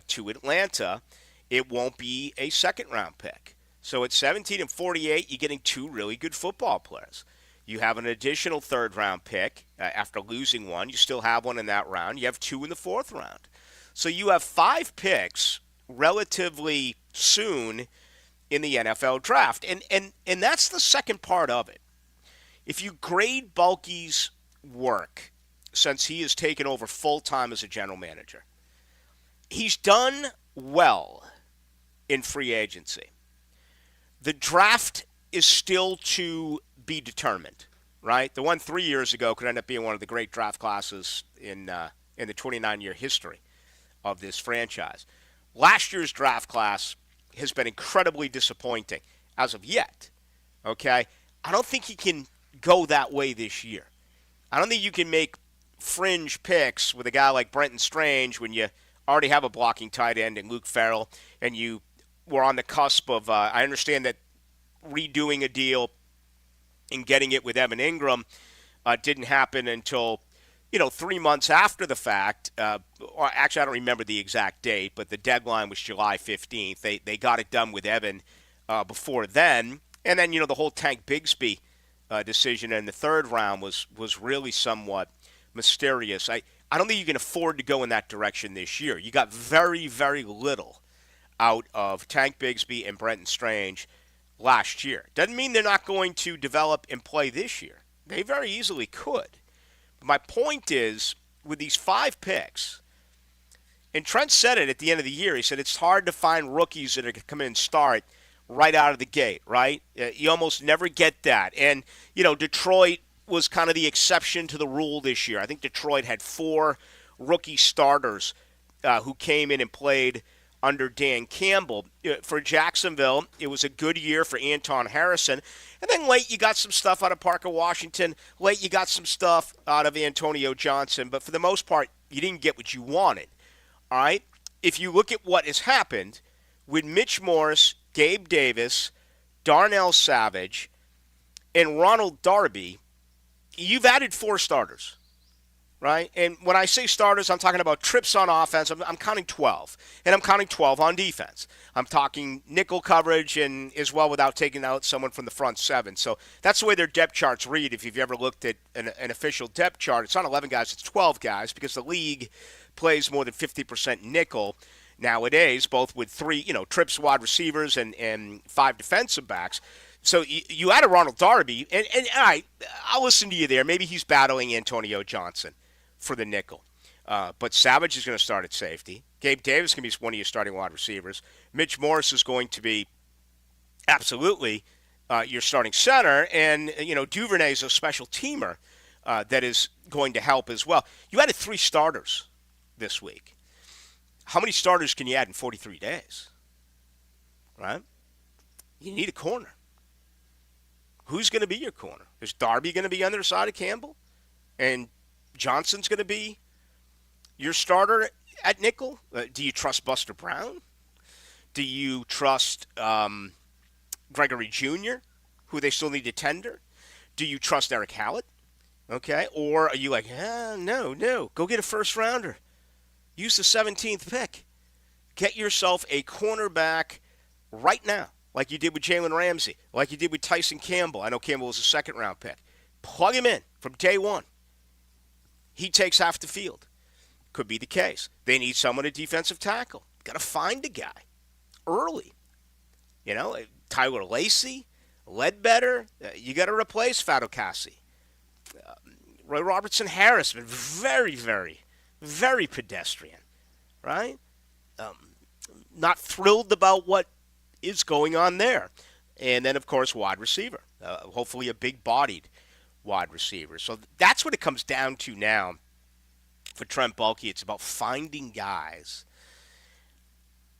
to Atlanta. It won't be a second-round pick. So at 17 and 48, you're getting 2 really good football players. You have an additional third-round pick after losing one. You still have one in that round. You have 2 in the fourth round. So you have 5 picks relatively soon in the NFL draft. And that's the second part of it. If you grade Bulky's work since he has taken over full-time as a general manager, he's done well in free agency. The draft is still to be determined, right? The one 3 years ago could end up being one of the great draft classes in the 29-year history of this franchise. Last year's draft class has been incredibly disappointing as of yet, okay? I don't think he can go that way this year. I don't think you can make fringe picks with a guy like Brenton Strange when you already have a blocking tight end in Luke Farrell, and you were on the cusp of, I understand that redoing a deal and getting it with Evan Ingram didn't happen until 3 months after the fact, or actually I don't remember the exact date, but the deadline was July 15th. They got it done with Evan before then. And then, the whole Tank Bigsby decision in the third round was really somewhat mysterious. I don't think you can afford to go in that direction this year. You got very, very little out of Tank Bigsby and Brenton Strange last year. Doesn't mean they're not going to develop and play this year. They very easily could. My point is, with these 5 picks, and Trent said it at the end of the year, he said it's hard to find rookies that are going to come in and start right out of the gate, right? You almost never get that. And, Detroit was kind of the exception to the rule this year. I think Detroit had 4 rookie starters who came in and played under Dan Campbell. For Jacksonville, it was a good year for Anton Harrison. And then late, you got some stuff out of Parker Washington. Late, you got some stuff out of Antonio Johnson. But for the most part, you didn't get what you wanted. All right? If you look at what has happened with Mitch Morse, Gabe Davis, Darnell Savage, and Ronald Darby, you've added 4 starters. Right? And when I say starters, I'm talking about trips on offense. I'm counting 12. And I'm counting 12 on defense. I'm talking nickel coverage and as well without taking out someone from the front 7. So that's the way their depth charts read. If you've ever looked at an official depth chart, it's not 11 guys, it's 12 guys because the league plays more than 50% nickel nowadays, both with 3, trips wide receivers and 5 defensive backs. So you add a Ronald Darby, and all right, I'll listen to you there. Maybe he's battling Antonio Johnson for the nickel. But Savage is going to start at safety. Gabe Davis can be one of your starting wide receivers. Mitch Morse is going to be absolutely your starting center. And, Duvernay is a special teamer that is going to help as well. You added 3 starters this week. How many starters can you add in 43 days? right? You need a corner. Who's going to be your corner? Is Darby going to be on the other side of Campbell? And Johnson's going to be your starter at nickel? Do you trust Buster Brown? Do you trust Gregory Jr., who they still need to tender? Do you trust Eric Hallett? Okay. Or are you like, no. Go get a first rounder. Use the 17th pick. Get yourself a cornerback right now, like you did with Jalen Ramsey, like you did with Tyson Campbell. I know Campbell was a second-round pick. Plug him in from day one. He takes half the field. Could be the case. They need someone at defensive tackle. Got to find a guy early. You know, Tyler Lacey, Ledbetter. You got to replace Fatukasi. Roy Robertson Harris, been very, very, very pedestrian, right? Not thrilled about what is going on there. And then, of course, wide receiver. Hopefully a big-bodied wide receiver. So that's what it comes down to now for Trent Baalke. It's about finding guys,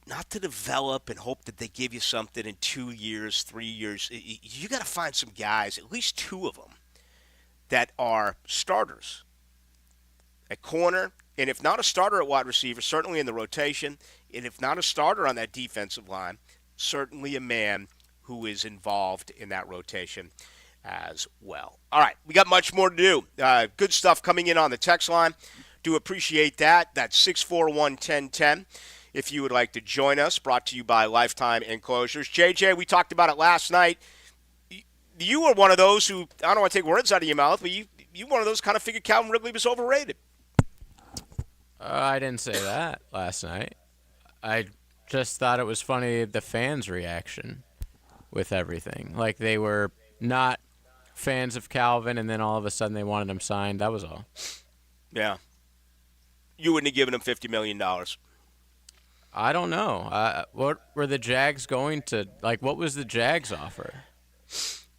not to develop and hope that they give you something in 2 years, 3 years. You got to find some guys, at least two of them, that are starters at corner, and if not a starter at wide receiver, certainly in the rotation, and if not a starter on that defensive line, certainly a man who is involved in that rotation as well. All right, we got much more to do. Good stuff coming in on the text line. Do appreciate that. That's 641-1010. If you would like to join us, brought to you by Lifetime Enclosures. JJ, we talked about it last night. You were one of those who, I don't want to take words out of your mouth, but you one of those kind of figured Calvin Ridley was overrated. I didn't say that last night. I just thought it was funny, the fans' reaction with everything. Like they were not fans of Calvin, and then all of a sudden they wanted him signed. That was all. Yeah. You wouldn't have given him $50 million. I don't know. What were the Jags going to, like, what was the Jags offer?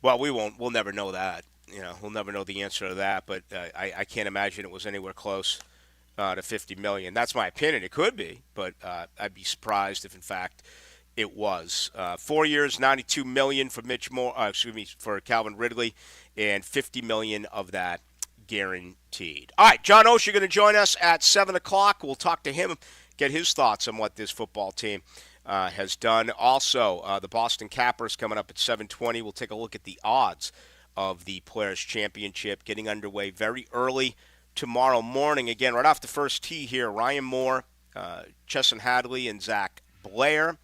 Well, we'll never know that. You know, we'll never know the answer to that, but I can't imagine it was anywhere close to $50 million. That's my opinion. It could be, but I'd be surprised if, in fact, it was. 4 years, $92 million for for Calvin Ridley, and $50 million of that guaranteed. All right, John Oehser going to join us at 7 o'clock. We'll talk to him, get his thoughts on what this football team has done. Also, the Boston Cappers coming up at 7:20. We'll take a look at the odds of the Players' Championship getting underway very early tomorrow morning. Again, right off the first tee here, Ryan Moore, Chesson Hadley, and Zach Blair.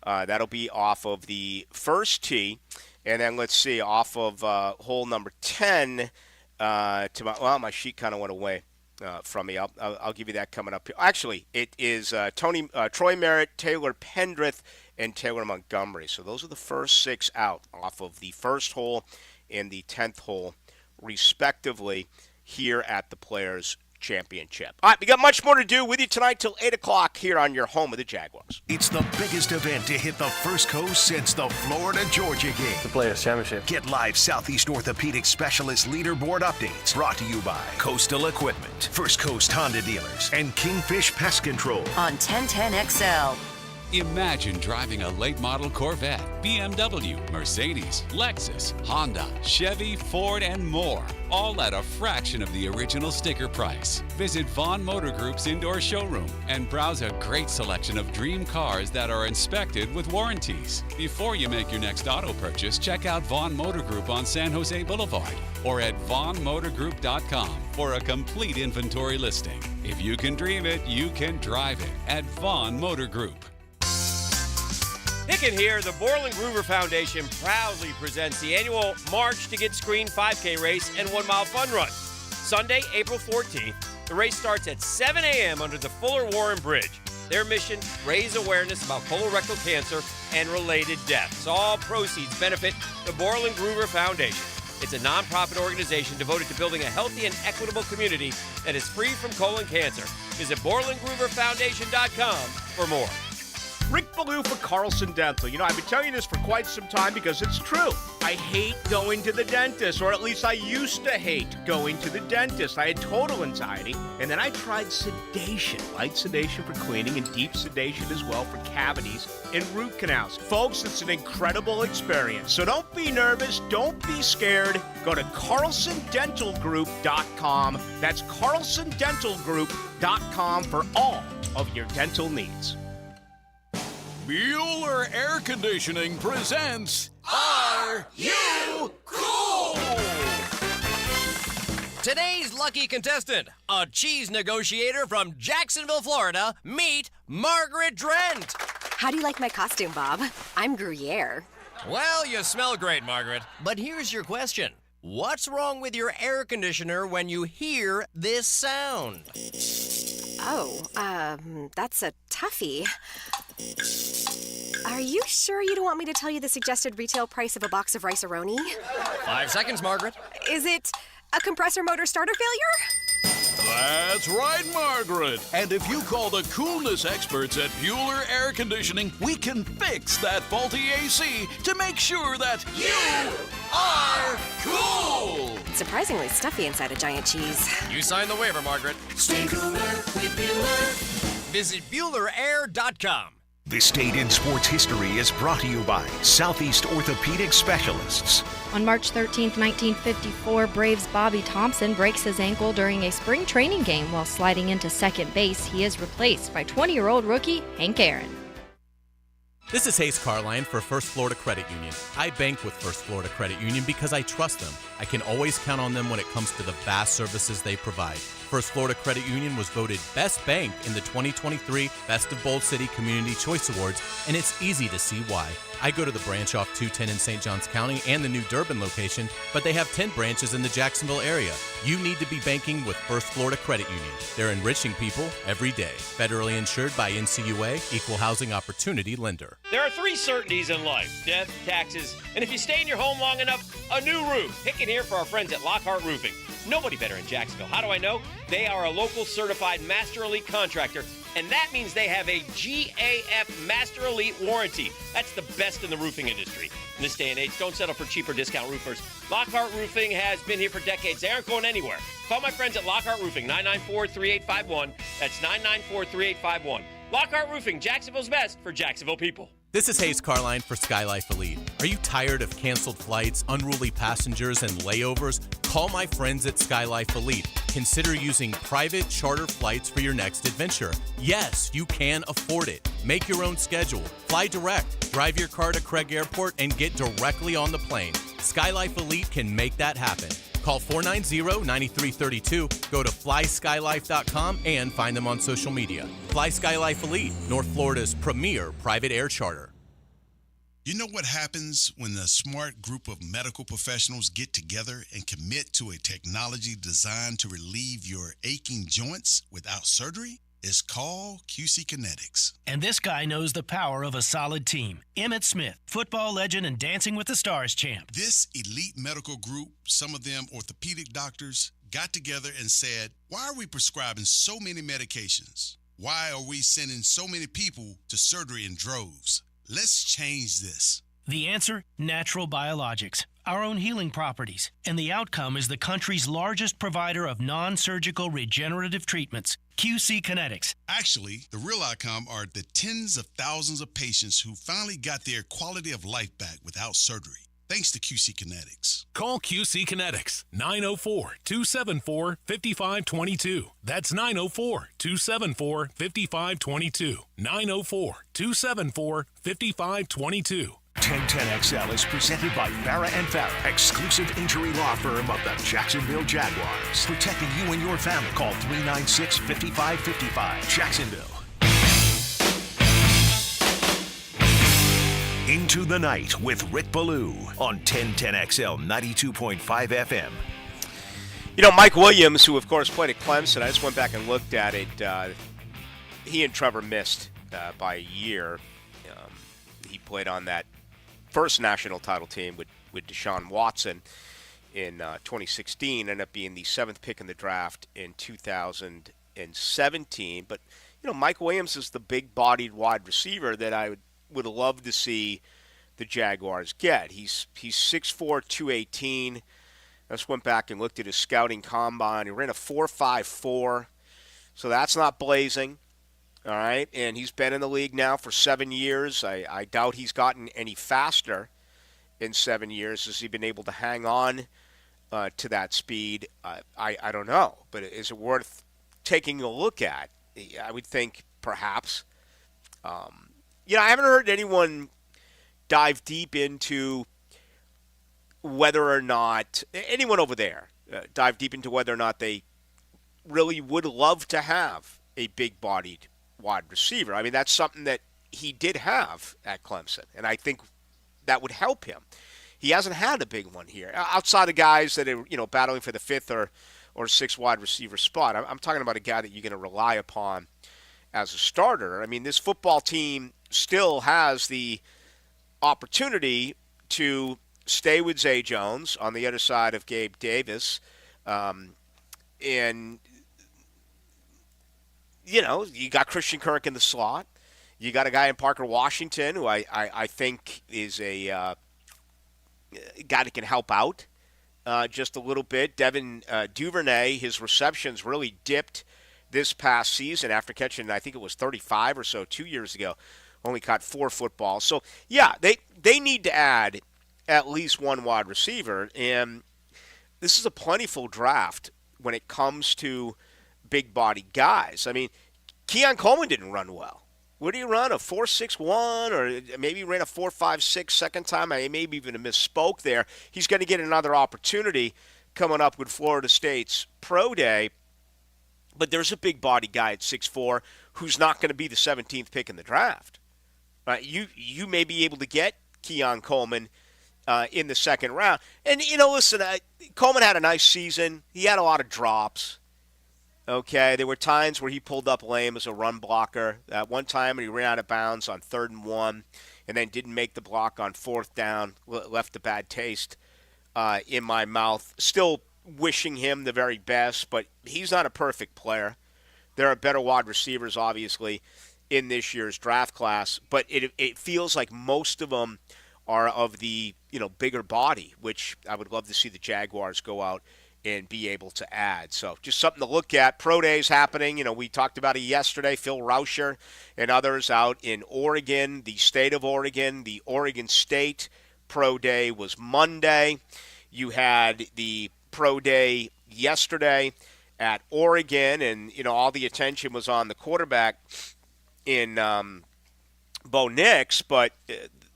That'll be off of the first tee. And then let's see, off of hole number 10, my sheet kind of went away from me. I'll give you that coming up. Actually, it is Troy Merritt, Taylor Pendrith, and Taylor Montgomery. So those are the first 6 out off of the first hole and the 10th hole, respectively, here at the Players' Championship. All right, we got much more to do with you tonight till 8 o'clock here on your home of the Jaguars. It's the biggest event to hit the First Coast since the Florida-Georgia game. The Players' Championship. Get live Southeast Orthopedic Specialist leaderboard updates brought to you by Coastal Equipment, First Coast Honda Dealers, and Kingfish Pest Control. On 1010XL. Imagine driving a late model Corvette, BMW, Mercedes, Lexus, Honda, Chevy, Ford, and more, all at a fraction of the original sticker price. Visit Vaughn Motor Group's indoor showroom and browse a great selection of dream cars that are inspected with warranties. Before you make your next auto purchase, check out Vaughn Motor Group on San Jose Boulevard or at vaughnmotorgroup.com for a complete inventory listing. If you can dream it, you can drive it at Vaughn Motor Group. Pickett here, the Borland Groover Foundation proudly presents the annual March to Get Screened 5K race and 1 mile fun run. Sunday, April 14th, the race starts at 7 a.m. under the Fuller Warren Bridge. Their mission, raise awareness about colorectal cancer and related deaths. All proceeds benefit the Borland Groover Foundation. It's a nonprofit organization devoted to building a healthy and equitable community that is free from colon cancer. Visit BorlandGrooverFoundation.com for more. Rick Ballou for Carlson Dental. You know, I've been telling you this for quite some time because it's true. I hate going to the dentist, or at least I used to hate going to the dentist. I had total anxiety, and then I tried sedation. Light sedation for cleaning and deep sedation as well for cavities and root canals. Folks, it's an incredible experience. So don't be nervous. Don't be scared. Go to CarlsonDentalGroup.com. That's CarlsonDentalGroup.com for all of your dental needs. Bueller Air Conditioning presents Are You Cool? Today's lucky contestant, a cheese negotiator from Jacksonville, Florida. Meet Margaret Drent. How do you like my costume, Bob? I'm Gruyere. Well, you smell great, Margaret. But here's your question. What's wrong with your air conditioner when you hear this sound? Oh, that's a toughie. Are you sure you don't want me to tell you the suggested retail price of a box of Rice-A-Roni? 5 seconds, Margaret. Is it a compressor motor starter failure? That's right, Margaret. And if you call the coolness experts at Bueller Air Conditioning, we can fix that faulty AC to make sure that you are cool. Surprisingly stuffy inside a giant cheese. You signed the waiver, Margaret. Stay cooler with Bueller. Visit BuellerAir.com. This date in sports history is brought to you by Southeast Orthopedic Specialists. On March 13, 1954, Braves' Bobby Thompson breaks his ankle during a spring training game while sliding into second base. He is replaced by 20-year-old rookie Hank Aaron. This is Hayes Carline for First Florida Credit Union. I bank with First Florida Credit Union because I trust them. I can always count on them when it comes to the vast services they provide. First Florida Credit Union was voted Best Bank in the 2023 Best of Bold City Community Choice Awards, and it's easy to see why. I go to the branch off 210 in St. Johns County and the new Durbin location, but they have 10 branches in the Jacksonville area. You need to be banking with First Florida Credit Union. They're enriching people every day. Federally insured by NCUA, Equal Housing Opportunity Lender. There are 3 certainties in life: death, taxes, and if you stay in your home long enough, a new roof. Pick it here for our friends at Lockhart Roofing. Nobody better in Jacksonville. How do I know? They are a local certified Master Elite contractor, and that means they have a GAF Master Elite warranty. That's the best in the roofing industry. In this day and age, don't settle for cheaper discount roofers. Lockhart Roofing has been here for decades. They aren't going anywhere. Call my friends at Lockhart Roofing, 994-3851. That's 994-3851. Lockhart Roofing, Jacksonville's best for Jacksonville people. This is Hayes Carline for SkyLife Elite. Are you tired of canceled flights, unruly passengers, and layovers? Call my friends at SkyLife Elite. Consider using private charter flights for your next adventure. Yes, you can afford it. Make your own schedule. Fly direct. Drive your car to Craig Airport and get directly on the plane. SkyLife Elite can make that happen. Call 490-9332, go to flyskylife.com, and find them on social media. Fly SkyLife Elite, North Florida's premier private air charter. You know what happens when a smart group of medical professionals get together and commit to a technology designed to relieve your aching joints without surgery? It's called QC Kinetics. And this guy knows the power of a solid team. Emmitt Smith, football legend and Dancing with the Stars champ. This elite medical group, some of them orthopedic doctors, got together and said, why are we prescribing so many medications? Why are we sending so many people to surgery in droves? Let's change this. The answer? Natural biologics, our own healing properties. And the outcome is the country's largest provider of non-surgical regenerative treatments, QC Kinetics. Actually, the real outcome are the tens of thousands of patients who finally got their quality of life back without surgery, thanks to QC Kinetics. Call QC Kinetics, 904-274-5522. That's 904-274-5522. 904-274-5522. 1010XL is presented by Farah and Farah, exclusive injury law firm of the Jacksonville Jaguars. Protecting you and your family. Call 396-5555. Jacksonville. Into the Night with Rick Ballou on 1010XL 92.5 FM. You know, Mike Williams, who of course played at Clemson, I just went back and looked at it. He and Trevor missed by a year. He played on that first national title team with Deshaun Watson in 2016, ended up being the 7th pick in the draft in 2017. But Mike Williams is the big-bodied wide receiver that I would love to see the Jaguars get. He's 6'4", 218. I just went back and looked at his scouting combine. He ran a 4.54, so that's not blazing. All right, and he's been in the league now for 7 years. I doubt he's gotten any faster in 7 years. Has he been able to hang on to that speed? I don't know, but is it worth taking a look at? I would think perhaps. I haven't heard anyone dive deep into whether or not anyone over there dive deep into whether or not they really would love to have a big-bodied wide receiver. I mean, that's something that he did have at Clemson, and I think that would help him. He hasn't had a big one here, outside of guys that are battling for the fifth or sixth wide receiver spot. I'm talking about a guy that you're going to rely upon as a starter. I mean, this football team still has the opportunity to stay with Zay Jones on the other side of Gabe Davis, and you got Christian Kirk in the slot. You got a guy in Parker Washington who I think is a guy that can help out just a little bit. Devin Duvernay, his receptions really dipped this past season after catching, I think it was 35 or so 2 years ago. Only caught 4 footballs. So, yeah, they need to add at least one wide receiver. And this is a plentiful draft when it comes to big-body guys. I mean, Keon Coleman didn't run well. What did he run, a 4.61, or maybe he ran a 4.56 second time? I maybe even misspoke there. He's going to get another opportunity coming up with Florida State's Pro Day. But there's a big-body guy at 6'4" who's not going to be the 17th pick in the draft. You may be able to get Keon Coleman in the second round. And, listen, Coleman had a nice season. He had a lot of drops. Okay, there were times where he pulled up lame as a run blocker. At one time, he ran out of bounds on 3rd and 1 and then didn't make the block on 4th down, left a bad taste in my mouth. Still wishing him the very best, but he's not a perfect player. There are better wide receivers, obviously, in this year's draft class, but it feels like most of them are of the bigger body, which I would love to see the Jaguars go out and be able to add. So just something to look at. Pro Days happening. We talked about it yesterday. Phil Rauscher and others out in Oregon, the state of Oregon. The Oregon State Pro Day was Monday. You had the Pro Day yesterday at Oregon, and, all the attention was on the quarterback in Bo Nix, but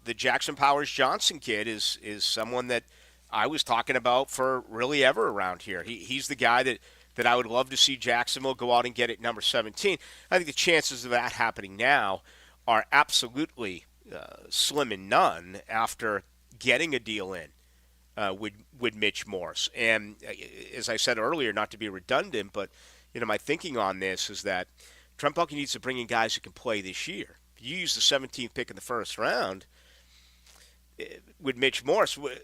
the Jackson Powers Johnson kid is someone that I was talking about for really ever around here. He's the guy that I would love to see Jacksonville go out and get at number 17. I think the chances of that happening now are absolutely slim and none after getting a deal in with Mitch Morse. And as I said earlier, not to be redundant, but my thinking on this is that Trent Baalke needs to bring in guys who can play this year. If you use the 17th pick in the first round with Mitch Morse, where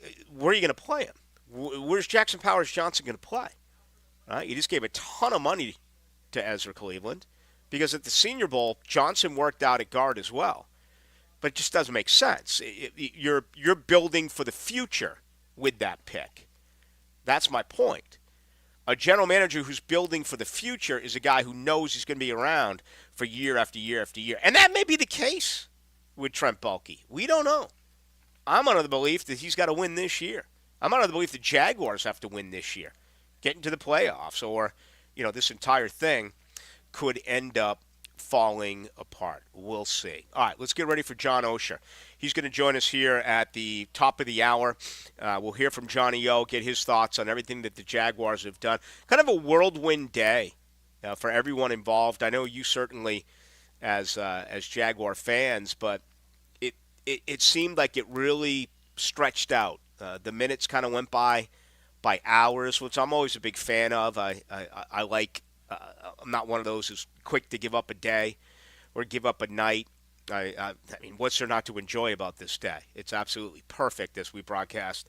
are you going to play him? Where's Jackson Powers Johnson going to play? Right? You just gave a ton of money to Ezra Cleveland because at the Senior Bowl, Johnson worked out at guard as well. But it just doesn't make sense. You're building for the future with that pick. That's my point. A general manager who's building for the future is a guy who knows he's going to be around for year after year after year. And that may be the case with Trent Baalke. We don't know. I'm under the belief that he's got to win this year. I'm under the belief the Jaguars have to win this year, get into the playoffs, or, this entire thing could end up falling apart. We'll see. All right, let's get ready for John Osher. He's going to join us here at the top of the hour. We'll hear from Johnny O, get his thoughts on everything that the Jaguars have done. Kind of a whirlwind day for everyone involved. I know you certainly as Jaguar fans, but it seemed like it really stretched out. The minutes kind of went by hours, which I'm always a big fan of. I like. I'm not one of those who's quick to give up a day or give up a night. I mean, what's there not to enjoy about this day? It's absolutely perfect as we broadcast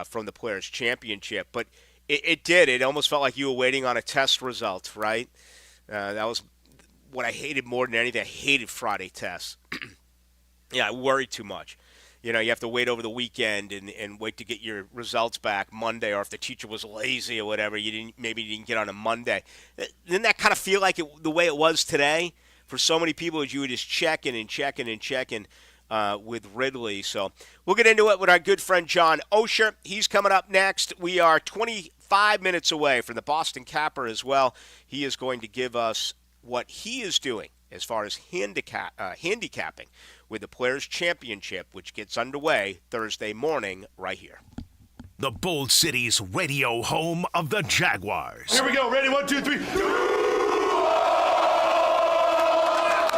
from the Players' Championship. But it did. It almost felt like you were waiting on a test result, right? That was what I hated more than anything, I hated Friday tests. Yeah, I worry too much. You know, you have to wait over the weekend and wait to get your results back Monday, or if the teacher was lazy or whatever, maybe you didn't get on a Monday. Didn't that kind of feel like the way it was today for so many people, as you were just checking with Ridley? So we'll get into it with our good friend John Osher. He's coming up next. We are 25 minutes away from the Boston Capper as well. He is going to give us what he is doing as far as handicapping with the Players' Championship, which gets underway Thursday morning right here. The Bold City's radio home of the Jaguars. Here we go. Ready? 1, 2, 3.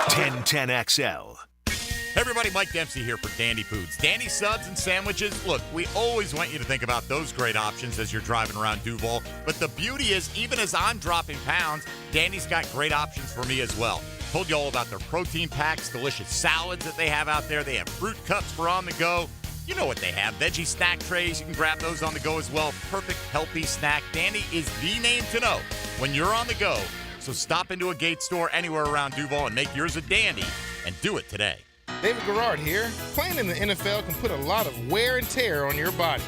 1010XL. Hey everybody, Mike Dempsey here for Dandy Foods. Dandy subs and sandwiches. Look, we always want you to think about those great options as you're driving around Duval. But the beauty is, even as I'm dropping pounds, Dandy's got great options for me as well. Told you all about their protein packs, delicious salads that they have out there. They have fruit cups for on the go. You know what they have. Veggie snack trays. You can grab those on the go as well. Perfect, healthy snack. Dandy is the name to know when you're on the go. So stop into a Gate store anywhere around Duval and make yours a Dandy, and do it today. David Garrard here. Playing in the NFL can put a lot of wear and tear on your body,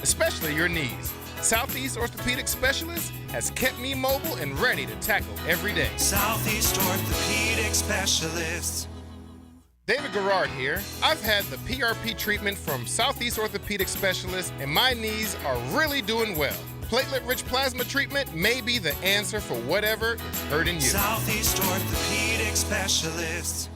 especially your knees. Southeast Orthopedic Specialist has kept me mobile and ready to tackle every day. Southeast Orthopedic Specialists. David Garrard here. I've had the PRP treatment from Southeast Orthopedic Specialists, and my knees are really doing well. Platelet-rich plasma treatment may be the answer for whatever is hurting you. Southeast Orthopedic Specialists.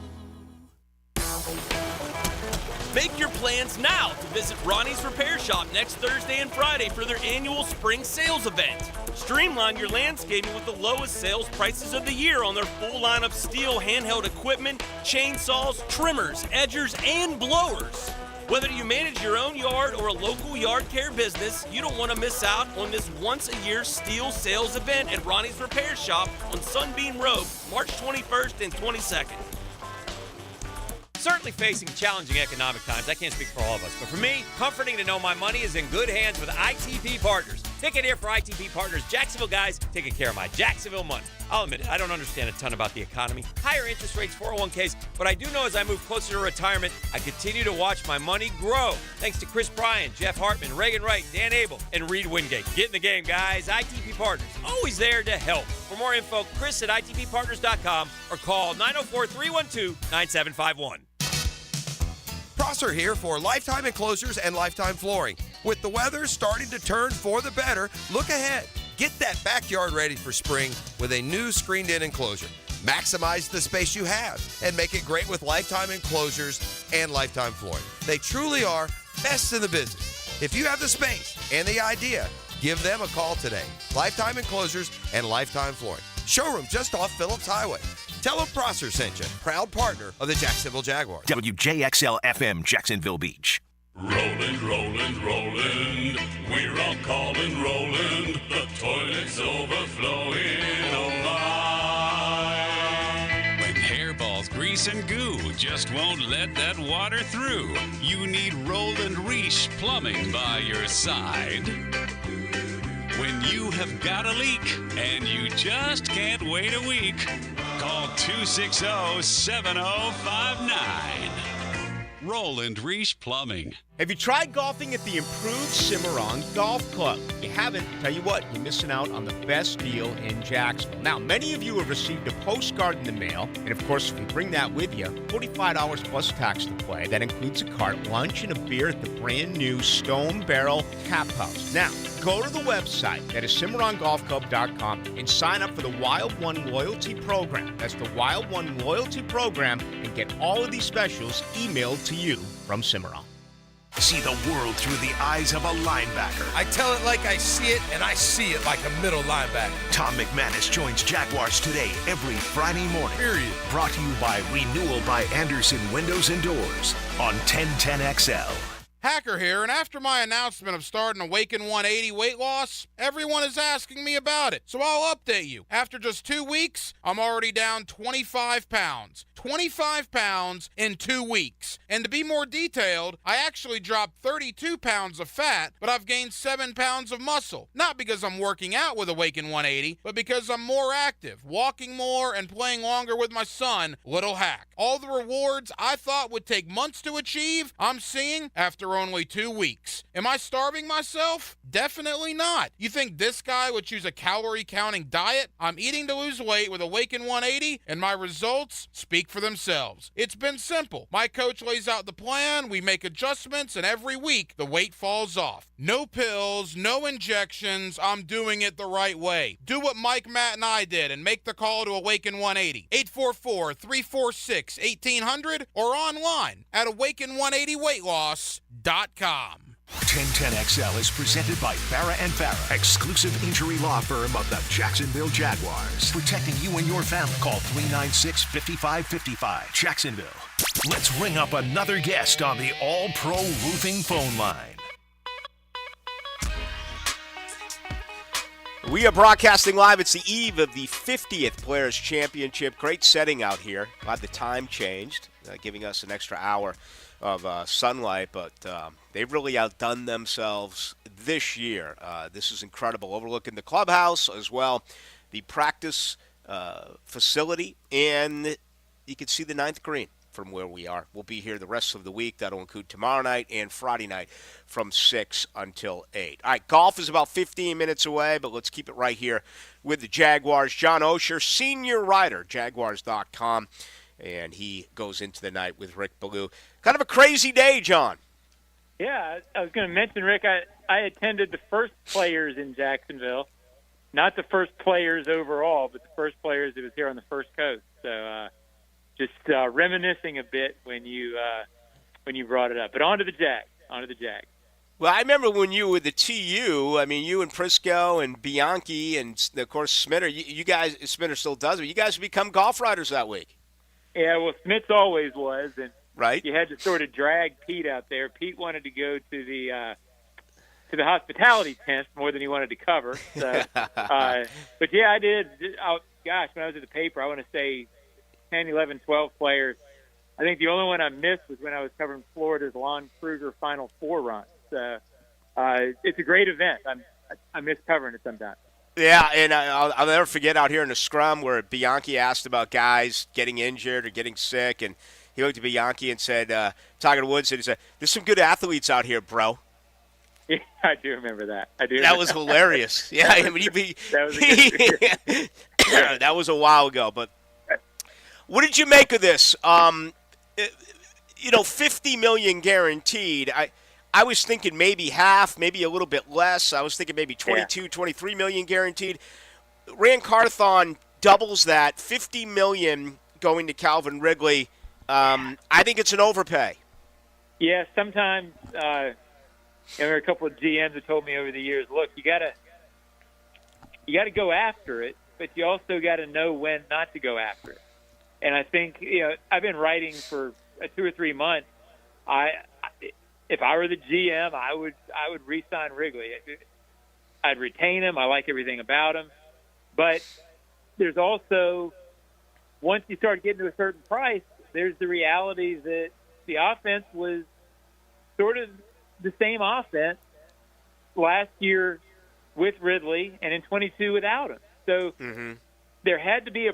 Make your plans now to visit Ronnie's Repair Shop next Thursday and Friday for their annual spring sales event. Streamline your landscaping with the lowest sales prices of the year on their full line of Stihl handheld equipment, chainsaws, trimmers, edgers, and blowers. Whether you manage your own yard or a local yard care business, you don't want to miss out on this once-a-year Stihl sales event at Ronnie's Repair Shop on Sunbeam Road, March 21st and 22nd. Certainly facing challenging economic times. I can't speak for all of us, but for me, comforting to know my money is in good hands with ITP Partners. Ticket here for ITP Partners, Jacksonville guys taking care of my Jacksonville money. I'll admit it, I don't understand a ton about the economy, higher interest rates, 401ks, but I do know as I move closer to retirement, I continue to watch my money grow. Thanks to Chris Bryan, Jeff Hartman, Reagan Wright, Dan Abel, and Reed Wingate. Get in the game, guys. ITP Partners, always there to help. For more info, Chris at ITPPartners.com or call 904-312-9751. Prosser here for Lifetime Enclosures and Lifetime Flooring. With the weather starting to turn for the better, look ahead. Get that backyard ready for spring with a new screened-in enclosure. Maximize the space you have and make it great with Lifetime Enclosures and Lifetime Flooring. They truly are best in the business. If you have the space and the idea, give them a call today. Lifetime Enclosures and Lifetime Flooring. Showroom just off Phillips Highway. Tell them Prosser sent you, proud partner of the Jacksonville Jaguars. WJXL FM, Jacksonville Beach. Roland, Roland, Roland, we're all calling Roland. The toilet's overflowing, oh my. When hairballs, grease, and goo just won't let that water through, you need Roland Reach Plumbing by your side. When you have got a leak and you just can't wait a week, call 260-7059. Roland Reach Plumbing. Have you tried golfing at the improved Cimarron Golf Club? If you haven't, tell you what, you're missing out on the best deal in Jacksonville. Now, many of you have received a postcard in the mail, and of course, if you bring that with you, $45 plus tax to play. That includes a cart, lunch, and a beer at the brand new Stone Barrel Tap House. Now, go to the website, that is CimarronGolfClub.com, and sign up for the Wild One Loyalty Program. That's the Wild One Loyalty Program, and get all of these specials emailed to you from Cimarron. See the world through the eyes of a linebacker. I tell it like I see it, and I see it like a middle linebacker. Tom McManus joins Jaguars Today every Friday morning. Period. Brought to you by Renewal by Anderson Windows and Doors on 1010XL. Hacker here, and after my announcement of starting Awaken 180 weight loss, everyone is asking me about it. So I'll update you. After just 2 weeks, I'm already down 25 pounds. 25 pounds in 2 weeks. And to be more detailed, I actually dropped 32 pounds of fat, but I've gained 7 pounds of muscle. Not because I'm working out with Awaken 180, but because I'm more active, walking more, and playing longer with my son. Little hack. All the rewards I thought would take months to achieve, I'm seeing after only 2 weeks. Am I starving myself? Definitely not. You think this guy would choose a calorie-counting diet? I'm eating to lose weight with Awaken 180, and my results speak for themselves. It's been simple. My coach lays out the plan, we make adjustments, and every week the weight falls off. No pills, no injections. I'm doing it the right way. Do what Mike, Matt, and I did and make the call to Awaken 180. 844-346-1800 or online at awaken180weightloss.com. 1010XL is presented by Farah and Farah, exclusive injury law firm of the Jacksonville Jaguars. Protecting you and your family. Call 396-5555. Jacksonville. Let's ring up another guest on the All-Pro Roofing phone line. We are broadcasting live. It's the eve of the 50th Players' Championship. Great setting out here. Glad the time changed, giving us an extra hour of sunlight, but they've really outdone themselves this year. This is incredible. Overlooking the clubhouse as well, the practice facility, and you can see the 9th green from where we are. We'll be here the rest of the week. That'll include tomorrow night and Friday night from 6 until 8. All right, golf is about 15 minutes away, but let's keep it right here with the Jaguars. John Osher, senior writer, Jaguars.com, and he goes into the night with Rick Ballou. Kind of a crazy day, John. Yeah, I was going to mention, Rick, I attended the first players in Jacksonville, not the first players overall, but the first players that was here on the first coast. So just reminiscing a bit when you brought it up. But on to the Jags. Well, I remember when you were with the TU, I mean, you and Prisco and Bianchi and, of course, Smitter, you guys, Smitter still does it, you guys have become golf writers that week. Yeah, well, Smith's always was, and right. You had to sort of drag Pete out there. Pete wanted to go to the hospitality tent more than he wanted to cover. So, but yeah, I did. Gosh, when I was at the paper, I want to say 10, 11, 12 players. I think the only one I missed was when I was covering Florida's Lon Kruger Final Four run. So it's a great event. I miss covering it sometimes. Yeah, and I'll never forget out here in the scrum where Bianchi asked about guys getting injured or getting sick, and he looked at Bianchi and said, talking to Woods, he said, "There's some good athletes out here, bro." Yeah, I do remember that. That was hilarious. Yeah, I mean, that was a good that was a while ago. But what did you make of this? $50 million guaranteed. I was thinking maybe half, maybe a little bit less. I was thinking maybe 22, $23 million guaranteed. Rand Carthon doubles that, $50 million going to Calvin Ridley. I think it's an overpay. Yeah, sometimes there are a couple of GMs that told me over the years, look, you gotta go after it, but you also got to know when not to go after it. And I think I've been writing for 2 or 3 months. If I were the GM, I would re-sign Wrigley. I'd retain him. I like everything about him. But there's also, once you start getting to a certain price, there's the reality that the offense was sort of the same offense last year with Ridley and in 22 without him. So there has to be a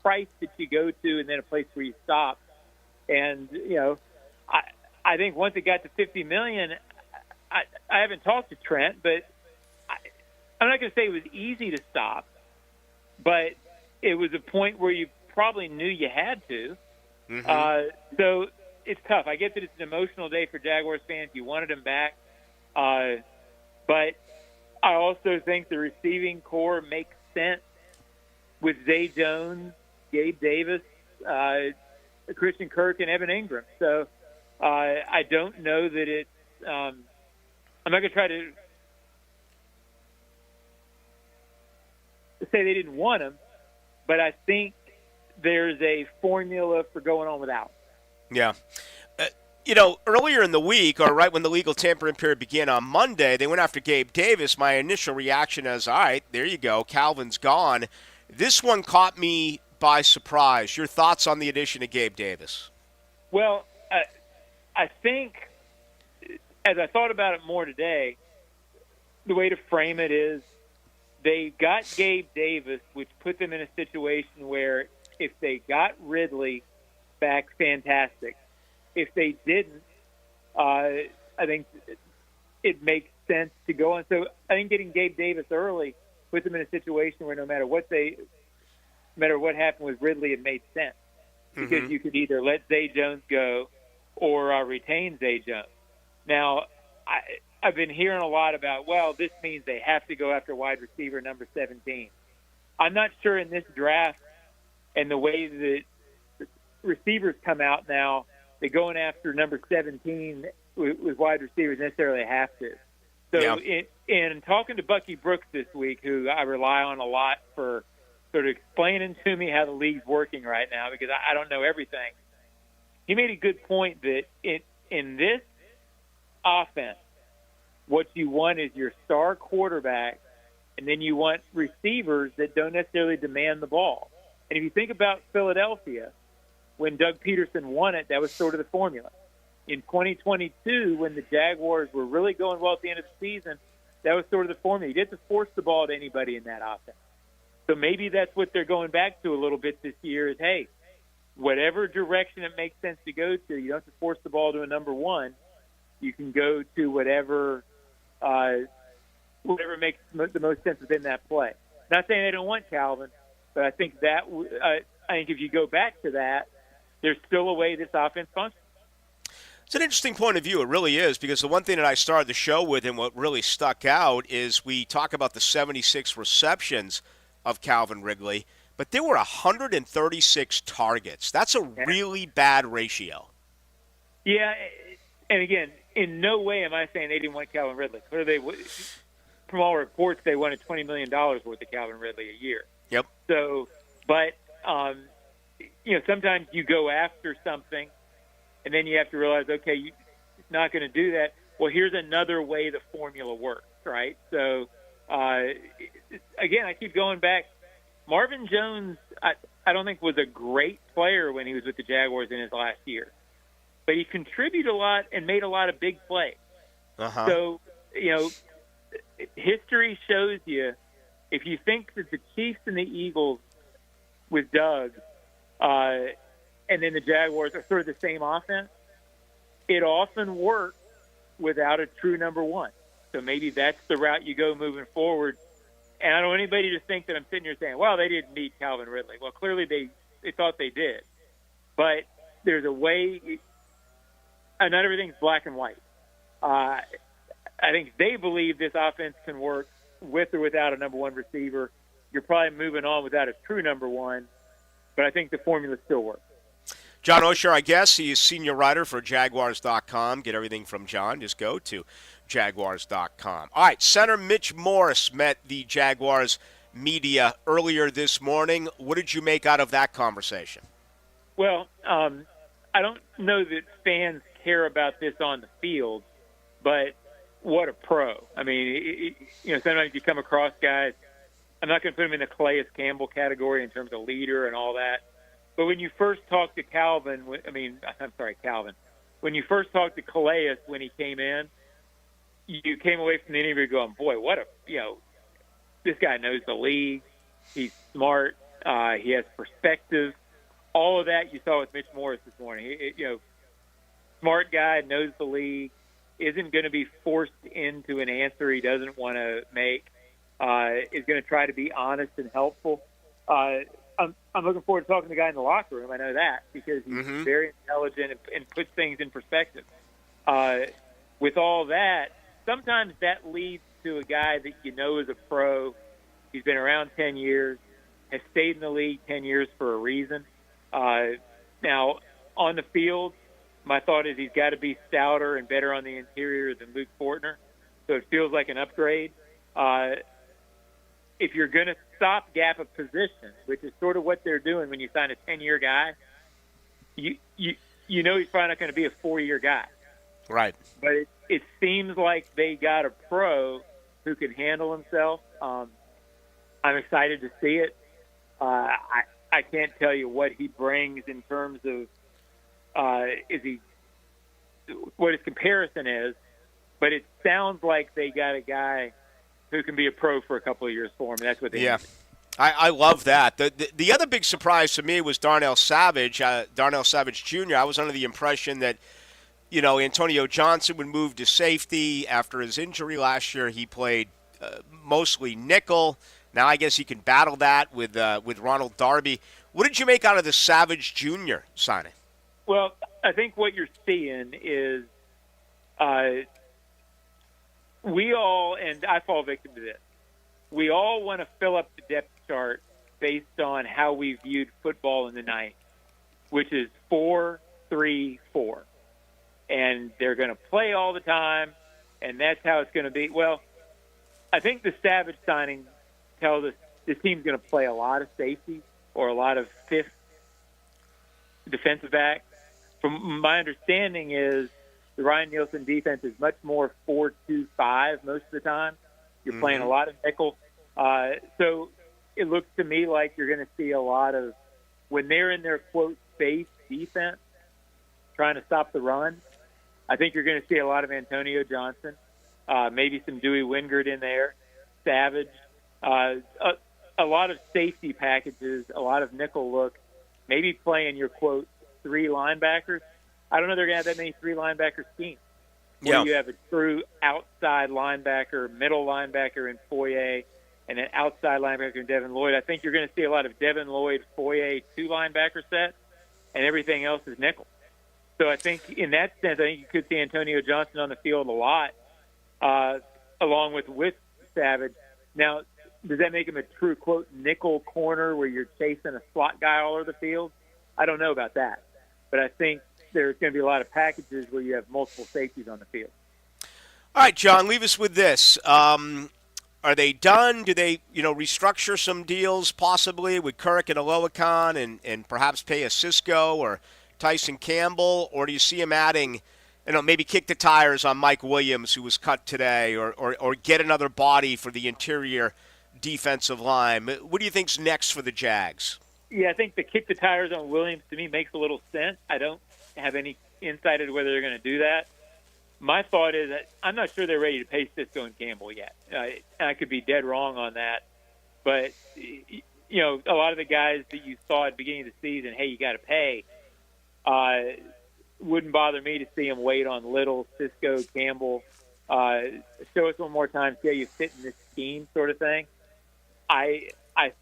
price that you go to and then a place where you stop. And, I think once it got to $50 million, I haven't talked to Trent, but I'm not going to say it was easy to stop, but it was a point where you probably knew you had to. So it's tough. I get that it's an emotional day for Jaguars fans. You wanted him back. But I also think the receiving core makes sense with Zay Jones, Gabe Davis, Christian Kirk, and Evan Ingram. So I don't know that it's I'm not going to try to say they didn't want him, but I think there's a formula for going on without. Yeah. Earlier in the week, or right when the legal tampering period began on Monday, they went after Gabe Davis. My initial reaction is, all right, there you go, Calvin's gone. This one caught me by surprise. Your thoughts on the addition of Gabe Davis? Well, I think as I thought about it more today, the way to frame it is they got Gabe Davis, which put them in a situation where if they got Ridley back, fantastic. If they didn't, I think it makes sense to go on. So I think getting Gabe Davis early put them in a situation where no matter what happened with Ridley, it made sense. Because you could either let Zay Jones go or retain Zay Jones. Now, I've been hearing a lot about, well, this means they have to go after wide receiver number 17. I'm not sure in this draft and the way that receivers come out now, they're going after number 17 with wide receivers necessarily have to. So in talking to Bucky Brooks this week, who I rely on a lot for sort of explaining to me how the league's working right now because I don't know everything, he made a good point that in this offense, what you want is your star quarterback, and then you want receivers that don't necessarily demand the ball. And if you think about Philadelphia, when Doug Peterson won it, that was sort of the formula. In 2022, when the Jaguars were really going well at the end of the season, that was sort of the formula. You didn't have to force the ball to anybody in that offense. So maybe that's what they're going back to a little bit this year is, hey, whatever direction it makes sense to go to, you don't have to force the ball to a number one. You can go to whatever makes the most sense within that play. Not saying they don't want Calvin, but I think that I think if you go back to that, there's still a way this offense functions. It's an interesting point of view. It really is, because the one thing that I started the show with and what really stuck out is we talk about the 76 receptions of Calvin Ridley, but there were 136 targets. That's a really bad ratio. Yeah, and again, in no way am I saying they didn't want Calvin Ridley. From all reports, they wanted $20 million worth of Calvin Ridley a year. Yep. So, but sometimes you go after something, and then you have to realize, okay, you're not going to do that. Well, here's another way the formula works, right? So, again, I keep going back. Marvin Jones, I don't think was a great player when he was with the Jaguars in his last year, but he contributed a lot and made a lot of big plays. So, history shows you, if you think that the Chiefs and the Eagles with Doug and then the Jaguars are sort of the same offense, it often works without a true number one. So maybe that's the route you go moving forward. And I don't want anybody to think that I'm sitting here saying, well, they didn't need Calvin Ridley. Well, clearly they thought they did. But there's a way – not everything's black and white. I think they believe this offense can work with or without a number one receiver. You're probably moving on without a true number one, but I think the formula still works. John Osher, I guess, he is senior writer for Jaguars.com. Get everything from John. Just go to Jaguars.com. All right, center Mitch Morse met the Jaguars media earlier this morning. What did you make out of that conversation? Well, I don't know that fans care about this on the field, but what a pro. I mean, sometimes you come across guys, I'm not going to put him in the Calais Campbell category in terms of leader and all that, but when you first talked to Calvin, when you first talked to Calais when he came in, you came away from the interview going, boy, this guy knows the league. He's smart. He has perspective. All of that you saw with Mitch Morse this morning. Smart guy, knows the league, isn't going to be forced into an answer he doesn't want to make, is going to try to be honest and helpful. I'm looking forward to talking to the guy in the locker room. I know that because he's very intelligent and puts things in perspective. With all that, sometimes that leads to a guy that you know is a pro. He's been around 10 years, has stayed in the league 10 years for a reason. Now, on the field, my thought is he's got to be stouter and better on the interior than Luke Fortner, so it feels like an upgrade. If you're going to stop gap of position, which is sort of what they're doing when you sign a 10-year guy, you you know he's probably not going to be a 4-year guy. Right. But it seems like they got a pro who can handle himself. I'm excited to see it. I can't tell you what he brings in terms of what his comparison is, but it sounds like they got a guy who can be a pro for a couple of years for him. That's what they need. I love that. The other big surprise to me was Darnell Savage Jr. I was under the impression that, Antonio Johnson would move to safety after his injury last year. He played mostly nickel. Now I guess he can battle that with Ronald Darby. What did you make out of the Savage Jr. signing? Well, I think what you're seeing is we all, and I fall victim to this, we all want to fill up the depth chart based on how we viewed football in the 90s, which is 4-3-4. And they're going to play all the time, and that's how it's going to be. Well, I think the Savage signing tells us this team's going to play a lot of safety or a lot of fifth defensive back. From my understanding is the Ryan Nielsen defense is much more 4-2-5 most of the time. You're playing a lot of nickel. So it looks to me like you're going to see a lot of, when they're in their, quote, base defense, trying to stop the run, I think you're going to see a lot of Antonio Johnson, maybe some Dewey Wingard in there, Savage, a lot of safety packages, a lot of nickel look, maybe playing your, quote, 3 linebackers. I don't know they're going to have that many 3 linebacker schemes. Where you have a true outside linebacker, middle linebacker in Foye, and an outside linebacker in Devin Lloyd. I think you're going to see a lot of Devin Lloyd, Foye, 2 linebacker sets, and everything else is nickel. So I think in that sense, I think you could see Antonio Johnson on the field a lot, along with Savage. Now, does that make him a true, quote, nickel corner where you're chasing a slot guy all over the field? I don't know about that. But I think there's going to be a lot of packages where you have multiple safeties on the field. All right, John, leave us with this. Are they done? Do they, restructure some deals possibly with Kirk and Aloakon and perhaps pay a Cisco or Tyson Campbell? Or do you see him adding, maybe kick the tires on Mike Williams, who was cut today, or get another body for the interior defensive line? What do you think's next for the Jags? Yeah, I think the kick the tires on Williams, to me, makes a little sense. I don't have any insight into whether they're going to do that. My thought is that I'm not sure they're ready to pay Cisco and Campbell yet. I could be dead wrong on that. But, a lot of the guys that you saw at the beginning of the season, hey, you got to pay, wouldn't bother me to see them wait on Little, Cisco, Campbell. Show us one more time, see how you fit in this scheme sort of thing. I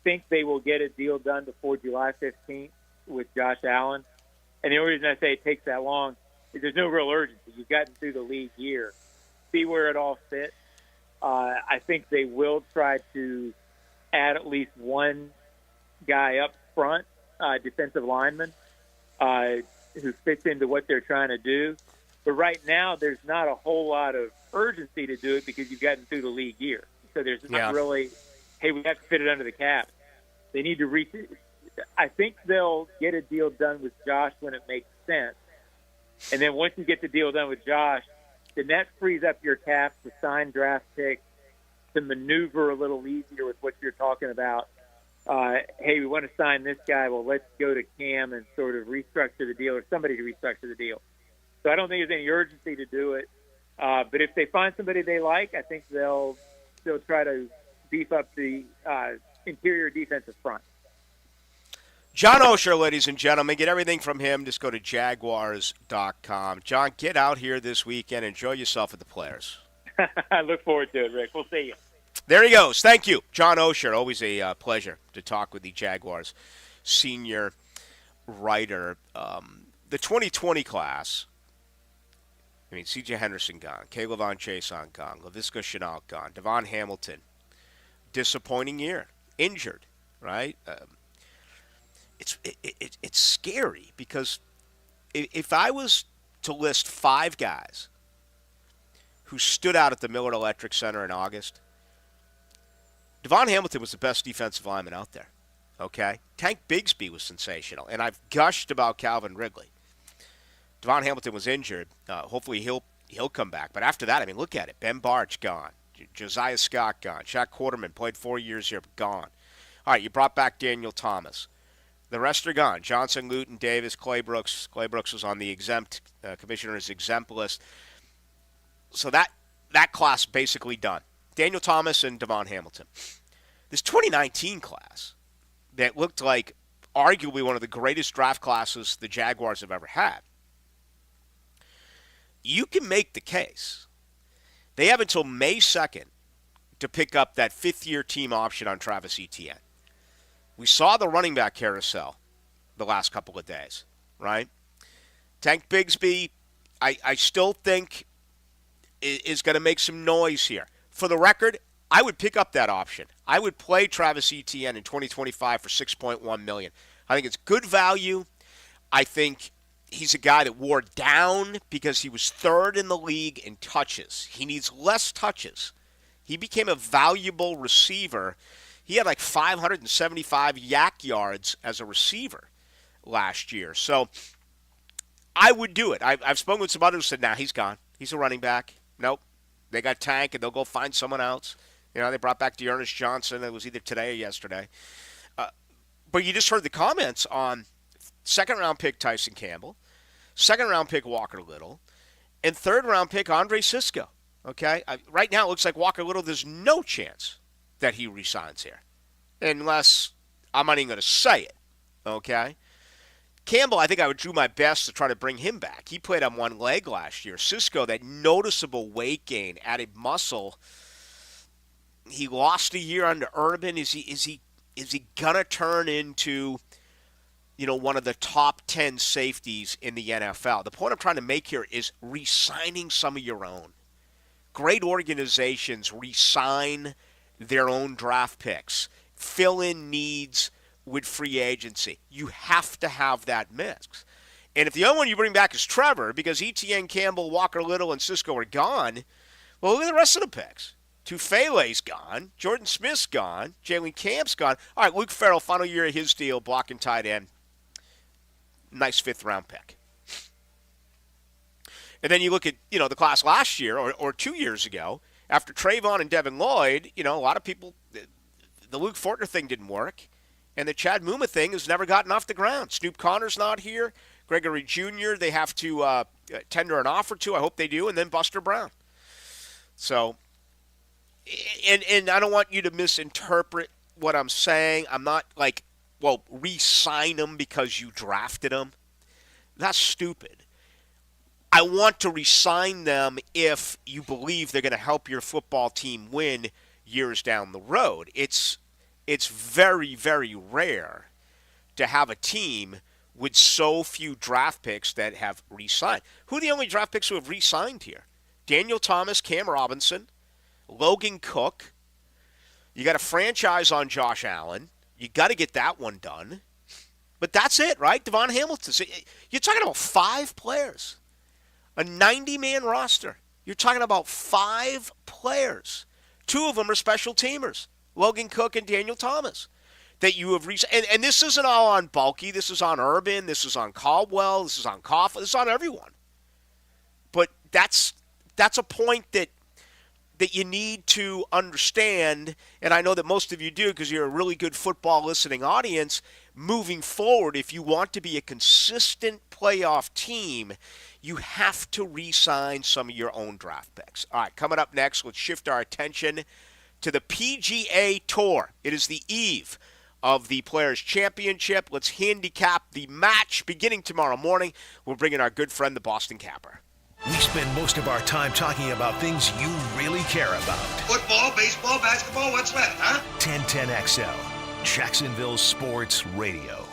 think they will get a deal done before July 15th with Josh Allen. And the only reason I say it takes that long is there's no real urgency. You've gotten through the league year. See where it all fits. I think they will try to add at least one guy up front, defensive lineman, who fits into what they're trying to do. But right now, there's not a whole lot of urgency to do it because you've gotten through the league year. So there's not really, hey, we have to fit it under the cap. They need to reach it. I think they'll get a deal done with Josh when it makes sense. And then once you get the deal done with Josh, then that frees up your cap to sign draft picks, to maneuver a little easier with what you're talking about. Hey, we want to sign this guy. Well, let's go to Cam and sort of restructure the deal, or somebody to restructure the deal. So I don't think there's any urgency to do it. But if they find somebody they like, I think they'll try to beef up the interior defensive front. John Osher, ladies and gentlemen, get everything from him. Just go to Jaguars.com. John, get out here this weekend. Enjoy yourself at the Players. I look forward to it, Rick. We'll see you. There he goes. Thank you, John Osher. Always a pleasure to talk with the Jaguars senior writer. The 2020 class, C.J. Henderson gone, Caleb Von Chason gone, Laviska Shenault gone, Devon Hamilton, disappointing year, injured, right? It's scary because if I was to list 5 guys who stood out at the Millard Electric Center in August, Devon Hamilton was the best defensive lineman out there, okay? Tank Bigsby was sensational, and I've gushed about Calvin Ridley. Devon Hamilton was injured. Hopefully he'll come back. But after that, I mean, look at it. Ben Barch, gone. Josiah Scott, gone. Shaq Quarterman played 4 years here, gone. All right, you brought back Daniel Thomas. The rest are gone. Johnson, Luton, Davis, Clay Brooks. Clay Brooks was on the exempt, commissioner's exempt list. So that class basically done. Daniel Thomas and Devon Hamilton. This 2019 class that looked like arguably one of the greatest draft classes the Jaguars have ever had. You can make the case. They have until May 2nd to pick up that fifth-year team option on Travis Etienne. We saw the running back carousel the last couple of days, right? Tank Bigsby, I still think is going to make some noise here. For the record, I would pick up that option. I would play Travis Etienne in 2025 for $6.1 million. I think it's good value. I think he's a guy that wore down because he was third in the league in touches. He needs less touches. He became a valuable receiver. He had like 575 yak yards as a receiver last year. So I would do it. I've spoken with some others who said, nah, he's gone. He's a running back. Nope. They got Tank, and they'll go find someone else. You know, they brought back Dearness Johnson. It was either today or yesterday. But you just heard the comments on second-round pick Tyson Campbell, second-round pick Walker Little, and third-round pick Andre Sisco. Okay? Right now it looks like Walker Little, there's no chance that he resigns here. Unless I'm not even going to say it. Okay? Campbell, I think I would do my best to try to bring him back. He played on one leg last year. Sisco, that noticeable weight gain, added muscle. He lost a year under Urban. Is he gonna turn into, you know, one of the top 10 safeties in the NFL? The point I'm trying to make here is re-signing some of your own. Great organizations re-sign their own draft picks, fill in needs with free agency. You have to have that mix. And if the only one you bring back is Trevor, because Etienne, Campbell, Walker Little, and Sisco are gone, well, look at the rest of the picks. Tufele's gone. Jordan Smith's gone. Jalen Camp's gone. All right, Luke Farrell, final year of his deal, blocking tight end. Nice fifth-round pick. And then you look at, you know, the class last year or 2 years ago, after Trayvon and Devin Lloyd, you know, a lot of people, the Luke Fortner thing didn't work. And the Chad Muma thing has never gotten off the ground. Snoop Connor's not here. Gregory Jr., they have to tender an offer to. I hope they do. And then Buster Brown. So, and I don't want you to misinterpret what I'm saying. I'm not like, well, re-sign them because you drafted them. That's stupid. I want to re-sign them if you believe they're going to help your football team win years down the road. It's very, very rare to have a team with so few draft picks that have re-signed. Who are the only draft picks who have re-signed here? Daniel Thomas, Cam Robinson, Logan Cook. You got a franchise on Josh Allen. You got to get that one done. But that's it, right? Devon Hamilton. So you're talking about 5 players. A 90-man roster. You're talking about 5 players. 2 of them are special teamers. Logan Cook and Daniel Thomas, that you have and this isn't all on Bulky. This is on Urban. This is on Caldwell. This is on Coughlin. This is on everyone. But that's a point that you need to understand, and I know that most of you do because you're a really good football listening audience. Moving forward, if you want to be a consistent playoff team, you have to re-sign some of your own draft picks. All right, coming up next, let's shift our attention to the PGA Tour. It is the eve of the Players' Championship. Let's handicap the match beginning tomorrow morning. We'll bring in our good friend, the Boston Capper. We spend most of our time talking about things you really care about. Football, baseball, basketball, what's left, huh? 1010XL, Jacksonville Sports Radio.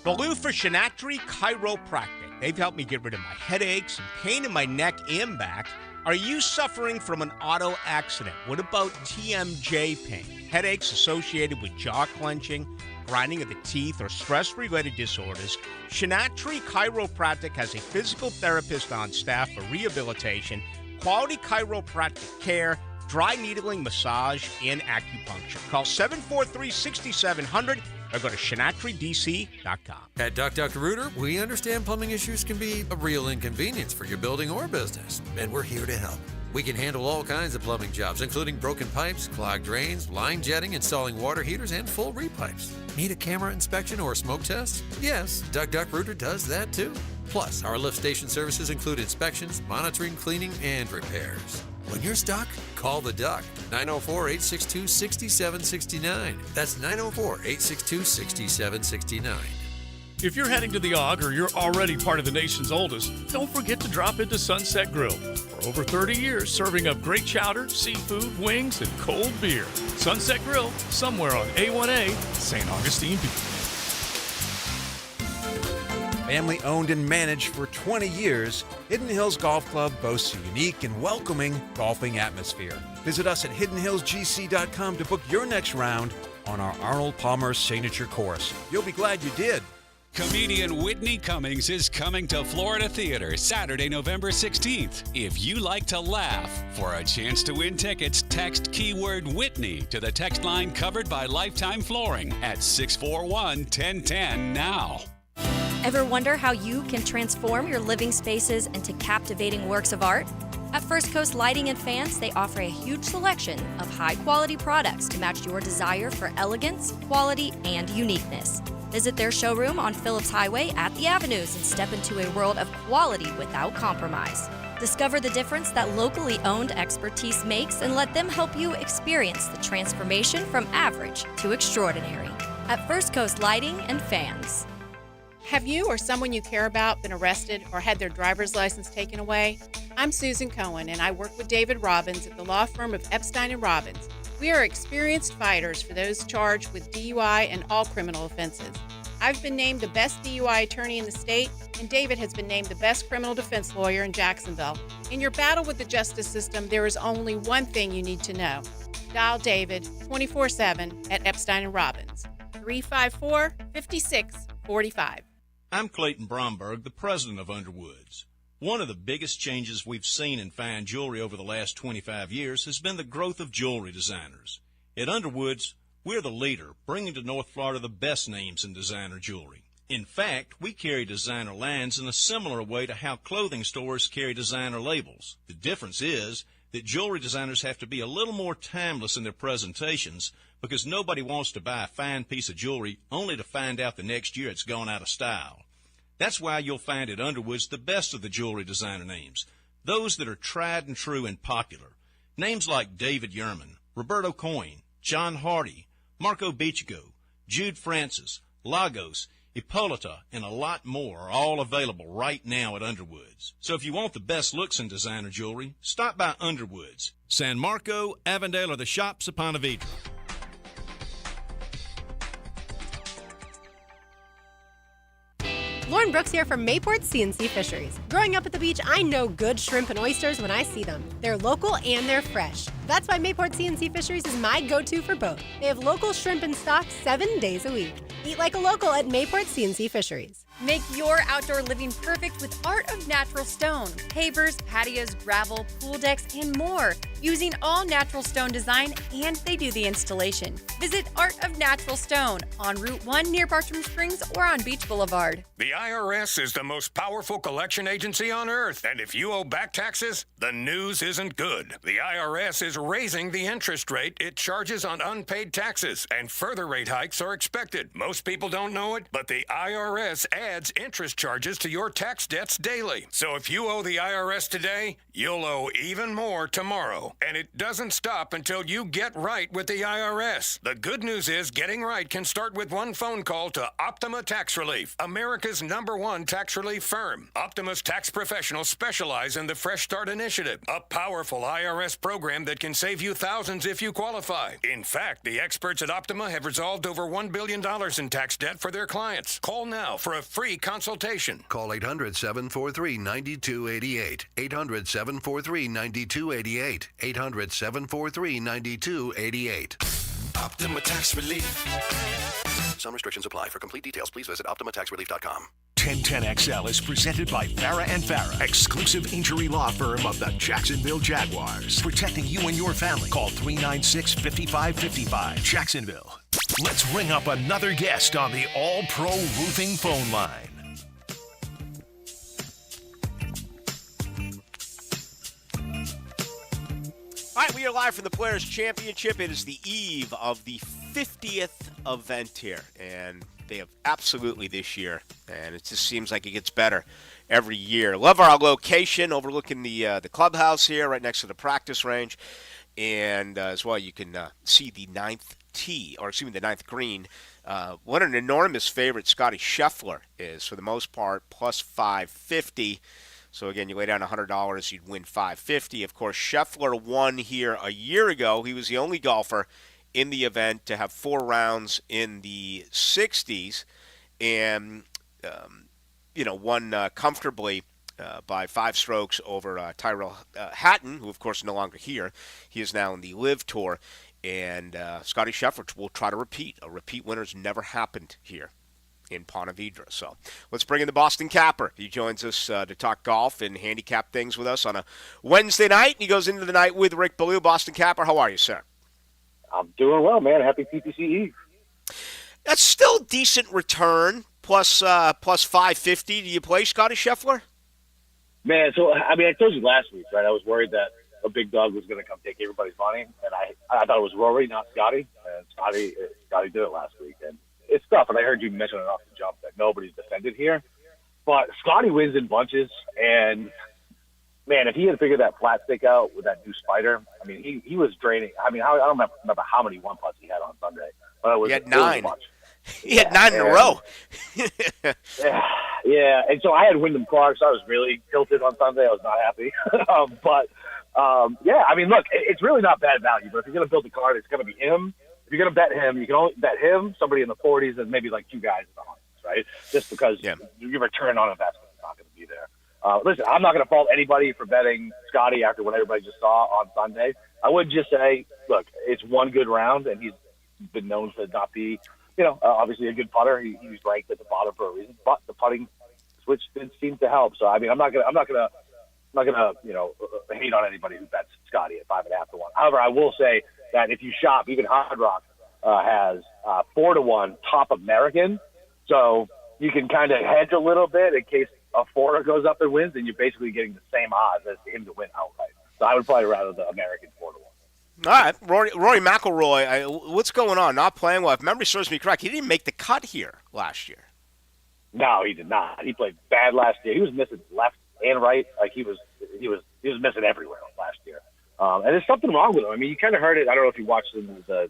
Baloo for Shinatri Chiropractic. They've helped me get rid of my headaches and pain in my neck and back. Are you suffering from an auto accident? What about TMJ pain? Headaches associated with jaw clenching, grinding of the teeth, or stress-related disorders? Shinatri Chiropractic has a physical therapist on staff for rehabilitation, quality chiropractic care, dry needling, massage, and acupuncture. Call 743-6700. or go to ShinatriDC.com. At Duck Rooter, we understand plumbing issues can be a real inconvenience for your building or business, and we're here to help. We can handle all kinds of plumbing jobs, including broken pipes, clogged drains, line jetting, installing water heaters, and full repipes. Need a camera inspection or a smoke test? Yes, Duck Rooter does that too. Plus, our lift station services include inspections, monitoring, cleaning, and repairs. When you're stuck, call the Duck. 904-862-6769. That's 904-862-6769. If you're heading to the Og or you're already part of the nation's oldest, don't forget to drop into Sunset Grill. For over 30 years, serving up great chowder, seafood, wings, and cold beer. Sunset Grill, somewhere on A1A, St. Augustine Beach. Family owned and managed for 20 years, Hidden Hills Golf Club boasts a unique and welcoming golfing atmosphere. Visit us at hiddenhillsgc.com to book your next round on our Arnold Palmer signature course. You'll be glad you did. Comedian Whitney Cummings is coming to Florida Theater Saturday, November 16th. If you like to laugh, for a chance to win tickets, text keyword Whitney to the text line covered by Lifetime Flooring at 641-1010 now. Ever wonder how you can transform your living spaces into captivating works of art? At First Coast Lighting and Fans, they offer a huge selection of high-quality products to match your desire for elegance, quality, and uniqueness. Visit their showroom on Phillips Highway at the Avenues and step into a world of quality without compromise. Discover the difference that locally owned expertise makes and let them help you experience the transformation from average to extraordinary. At First Coast Lighting and Fans. Have you or someone you care about been arrested or had their driver's license taken away? I'm Susan Cohen, and I work with David Robbins at the law firm of Epstein & Robbins. We are experienced fighters for those charged with DUI and all criminal offenses. I've been named the best DUI attorney in the state, and David has been named the best criminal defense lawyer in Jacksonville. In your battle with the justice system, there is only one thing you need to know. Dial David 24/7 at Epstein & Robbins, 354-5645. I'm Clayton Bromberg, the president of Underwoods. One of the biggest changes we've seen in fine jewelry over the last 25 years has been the growth of jewelry designers. At Underwoods, we're the leader, bringing to North Florida the best names in designer jewelry. In fact, we carry designer lines in a similar way to how clothing stores carry designer labels. The difference is that jewelry designers have to be a little more timeless in their presentations because nobody wants to buy a fine piece of jewelry only to find out the next year it's gone out of style. That's why you'll find at Underwoods the best of the jewelry designer names, those that are tried and true and popular. Names like David Yerman, Roberto Coin, John Hardy, Marco Bichigo, Jude Francis, Lagos, Hippolyta, and a lot more are all available right now at Underwoods. So if you want the best looks in designer jewelry, stop by Underwoods. San Marco, Avondale, or the shops of Ponte Vedra. Lauren Brooks here from Mayport C&C Fisheries. Growing up at the beach, I know good shrimp and oysters when I see them. They're local and they're fresh. That's why Mayport C&C Fisheries is my go-to for both. They have local shrimp in stock 7 days a week. Eat like a local at Mayport C&C Fisheries. Make your outdoor living perfect with Art of Natural Stone. Pavers, patios, gravel, pool decks, and more. Using all natural stone design, and they do the installation. Visit Art of Natural Stone on Route 1 near Bartram Springs or on Beach Boulevard. The IRS is the most powerful collection agency on earth, and if you owe back taxes, the news isn't good. The IRS is raising the interest rate it charges on unpaid taxes, and further rate hikes are expected. Most people don't know it, but the IRS adds interest charges to your tax debts daily. So if you owe the IRS today, you'll owe even more tomorrow. And it doesn't stop until you get right with the IRS. The good news is getting right can start with one phone call to Optima Tax Relief, America's #1 tax relief firm. Optima's tax professionals specialize in the Fresh Start Initiative, a powerful IRS program that can save you thousands if you qualify. In fact, the experts at Optima have resolved over $1 billion in tax debt for their clients. Call now for a free consultation. Call 800-743-9288. 800-743-9288. 800-743-9288. Optima Tax Relief. Some restrictions apply. For complete details, please visit OptimaTaxRelief.com. 1010XL is presented by Farah & Farah, exclusive injury law firm of the Jacksonville Jaguars. Protecting you and your family. Call 396-5555. Jacksonville. Let's ring up another guest on the All-Pro Roofing phone line. All right, we are live from the Players' Championship. It is the eve of the 50th event here, and they have absolutely this year, and it just seems like it gets better every year. Love our location overlooking the clubhouse here, right next to the practice range, and as well you can see the ninth green. What an enormous favorite Scotty Scheffler is, for the most part, plus 550. So, again, you lay down $100, you'd win $550. Of course, Scheffler won here a year ago. He was the only golfer in the event to have 4 rounds in the 60s and, won comfortably by 5 strokes over Tyrrell Hatton, who, of course, is no longer here. He is now in the LIV Tour. And Scotty Scheffler will try to repeat. A repeat winner's never happened here in Ponte Vedra. So let's bring in the Boston Capper. He joins us to talk golf and handicap things with us on a Wednesday night. He goes into the night with Rick Ballou. Boston Capper, how are you, sir? I'm doing well, man. Happy PPC Eve. That's still a decent return, plus 550. Do you play Scotty Scheffler? Man, so, I told you last week, right? I was worried that a big dog was going to come take everybody's money, and I thought it was Rory, not Scotty. And Scotty did it last week. And it's tough, and I heard you mention it off the jump that nobody's defended here. But Scotty wins in bunches, and, man, if he had figured that flat stick out with that new spider, he was draining. I don't remember how many one putts he had on Sunday. But it was, he had 9. He had 9 in a row. Yeah, and so I had Wyndham Clark, so I was really tilted on Sunday. I was not happy. Look, it's really not bad value, but if you're going to build a card, it's going to be him. If you're going to bet him, you can only bet him, somebody in the 40s, and maybe like 2 guys in the 100s, right? Just because your return on investment is not going to be there. Listen, I'm not going to fault anybody for betting Scotty after what everybody just saw on Sunday. I would just say, look, it's one good round, and he's been known to not be, obviously a good putter. He was ranked at the bottom for a reason, but the putting switch did seem to help. So I'm not gonna hate on anybody who bets Scotty at 5.5 to 1. However, I will say that if you shop, even Hard Rock has 4 to 1 top American, so you can kind of hedge a little bit in case a foreigner goes up and wins, and you're basically getting the same odds as him to win outright. So I would probably rather the American 4 to 1. All right, Rory McIlroy, what's going on? Not playing well. If memory serves me correct, he didn't make the cut here last year. No, he did not. He played bad last year. He was missing left and right. Like he was missing everywhere last year. And there's something wrong with him. You kind of heard it. I don't know if you watched the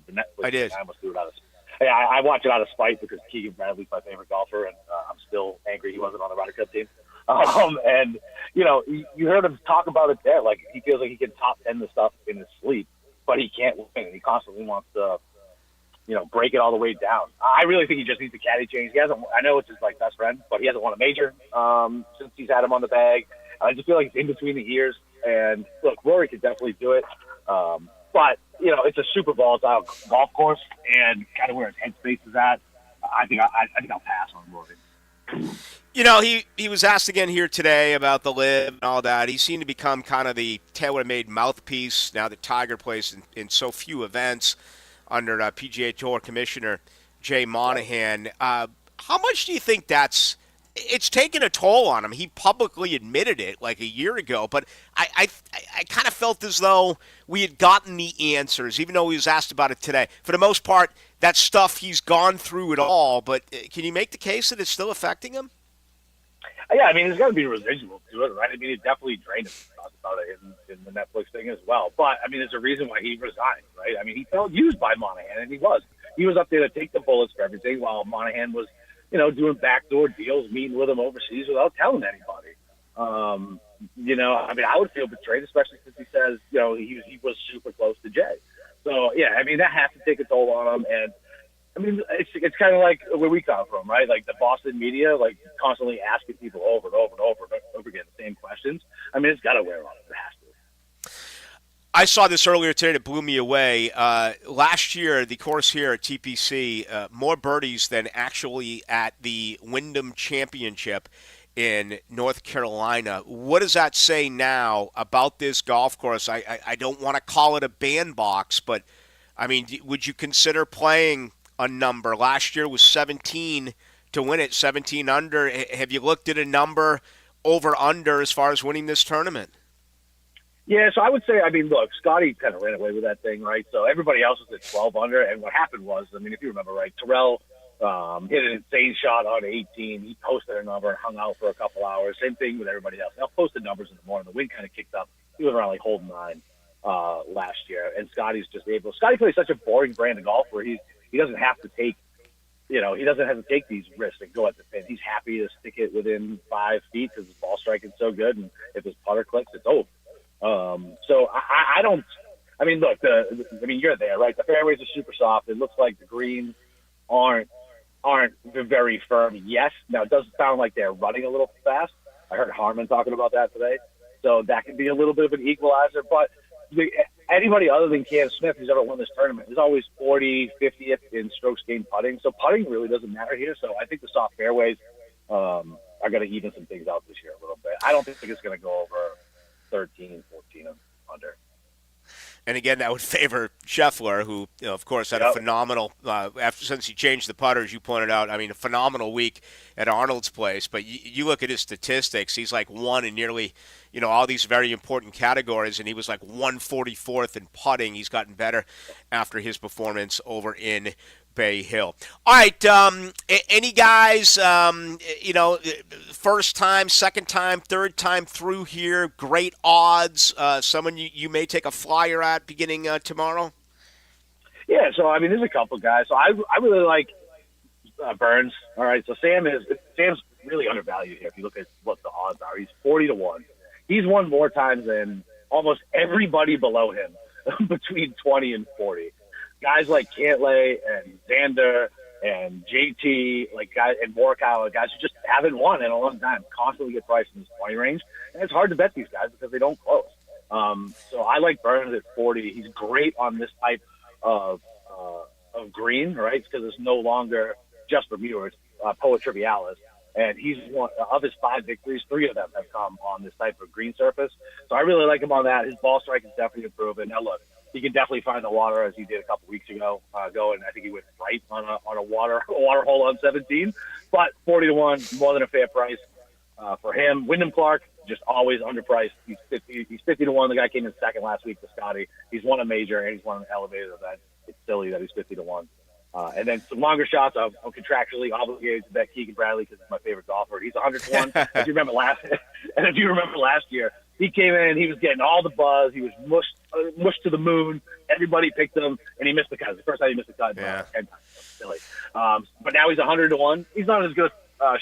Netflix. I did. I almost threw it out of. Yeah, I watch it out of spite because Keegan Bradley's my favorite golfer, and I'm still angry he wasn't on the Ryder Cup team. And you heard him talk about it there. Like he feels like he can top 10 the stuff in his sleep, but he can't win. He constantly wants to, break it all the way down. I really think he just needs a caddy change. He hasn't. I know it's his best friend, but he hasn't won a major since he's had him on the bag. I just feel like it's in between the ears. And look, Rory could definitely do it, but it's a super volatile golf course, and kind of where his headspace is at. I think I'll pass on Rory. He was asked again here today about the LIV and all that. He seemed to become kind of the tailor-made mouthpiece now that Tiger plays in so few events under PGA Tour Commissioner Jay Monahan. How much do you think it's taken a toll on him? He publicly admitted it like a year ago, but I kind of felt as though we had gotten the answers, even though he was asked about it today. For the most part, that stuff, he's gone through it all, but can you make the case that it's still affecting him? Yeah, there's got to be residual to it, right? It definitely drained him. We talked about it in the Netflix thing as well. But, there's a reason why he resigned, right? He felt used by Monahan, and he was. He was up there to take the bullets for everything while Monahan was, doing backdoor deals, meeting with him overseas without telling anybody. I would feel betrayed, especially since he says, he was super close to Jay. So, yeah, that has to take a toll on him. And, it's kind of like where we come from, right? Like the Boston media, like constantly asking people over and over and over again the same questions. It's got to wear on it. It has to. I saw this earlier today that blew me away. Last year, the course here at TPC, more birdies than actually at the Wyndham Championship in North Carolina. What does that say now about this golf course? I don't want to call it a bandbox, but, would you consider playing a number. Last year was 17 to win it, 17 under. Have you looked at a number over-under as far as winning this tournament? Yeah, so I would say, look, Scotty kind of ran away with that thing, right? So everybody else was at 12 under, and what happened was, if you remember, right, Terrell hit an insane shot on 18. He posted a number and hung out for a couple hours. Same thing with everybody else. They all posted numbers in the morning. The wind kind of kicked up. He was around hole 9 last year, and Scotty's just able. Scotty plays such a boring brand of golf where he doesn't have to take, he doesn't have to take these risks and go at the pin. He's happy to stick it within 5 feet because his ball striking so good, and if his putter clicks, it's over. So I don't. Look, you're there, right? The fairways are super soft. It looks like the greens aren't very firm. Yes, now it doesn't sound like they're running a little fast. I heard Harman talking about that today, so that could be a little bit of an equalizer. But anybody other than Cam Smith who's ever won this tournament is always 40, 50th in strokes gained putting. So putting really doesn't matter here. So I think the soft fairways are going to even some things out this year a little bit. I don't think it's going to go over 13, 14 under. And again, that would favor Scheffler, who, of course, had a phenomenal, since he changed the putters, you pointed out, a phenomenal week at Arnold's Place. But you look at his statistics, he's like one in nearly, all these very important categories, and he was like 144th in putting. He's gotten better after his performance over in Bay Hill. All right, any guys, first time, second time, third time through here, great odds, someone you may take a flyer at beginning tomorrow? Yeah, so, there's a couple guys. So I really like Burns. All right, so Sam's really undervalued here if you look at what the odds are. He's 40 to 1. He's won more times than almost everybody below him between 20 and 40. Guys like Cantlay and Xander and JT, and Morikawa, guys who just haven't won in a long time, constantly get priced in this 20 range. And it's hard to bet these guys because they don't close. So I like Burns at 40. He's great on this type of green, right? Because it's no longer just Bermuda, it's Poa Trivialis. And he's one of his 5 victories, 3 of them have come on this type of green surface. So I really like him on that. His ball strike is definitely improving. Now, look, he can definitely find the water as he did a couple weeks ago. And I think he went right on a water hole on 17. But 40 to 1, more than a fair price for him. Wyndham Clark, just always underpriced. He's 50 to 1. The guy came in second last week to Scotty. He's won a major and he's won an elevated event. It's silly that he's 50 to 1. And then some longer shots. I'm contractually obligated to bet Keegan Bradley because he's my favorite golfer. He's 100 to 1. If you remember last year, he came in, he was getting all the buzz. He was mushed to the moon. Everybody picked him, and he missed the cut. It's the first time he missed the cut 10 times. Silly. But now he's 100 to 1. He's not as good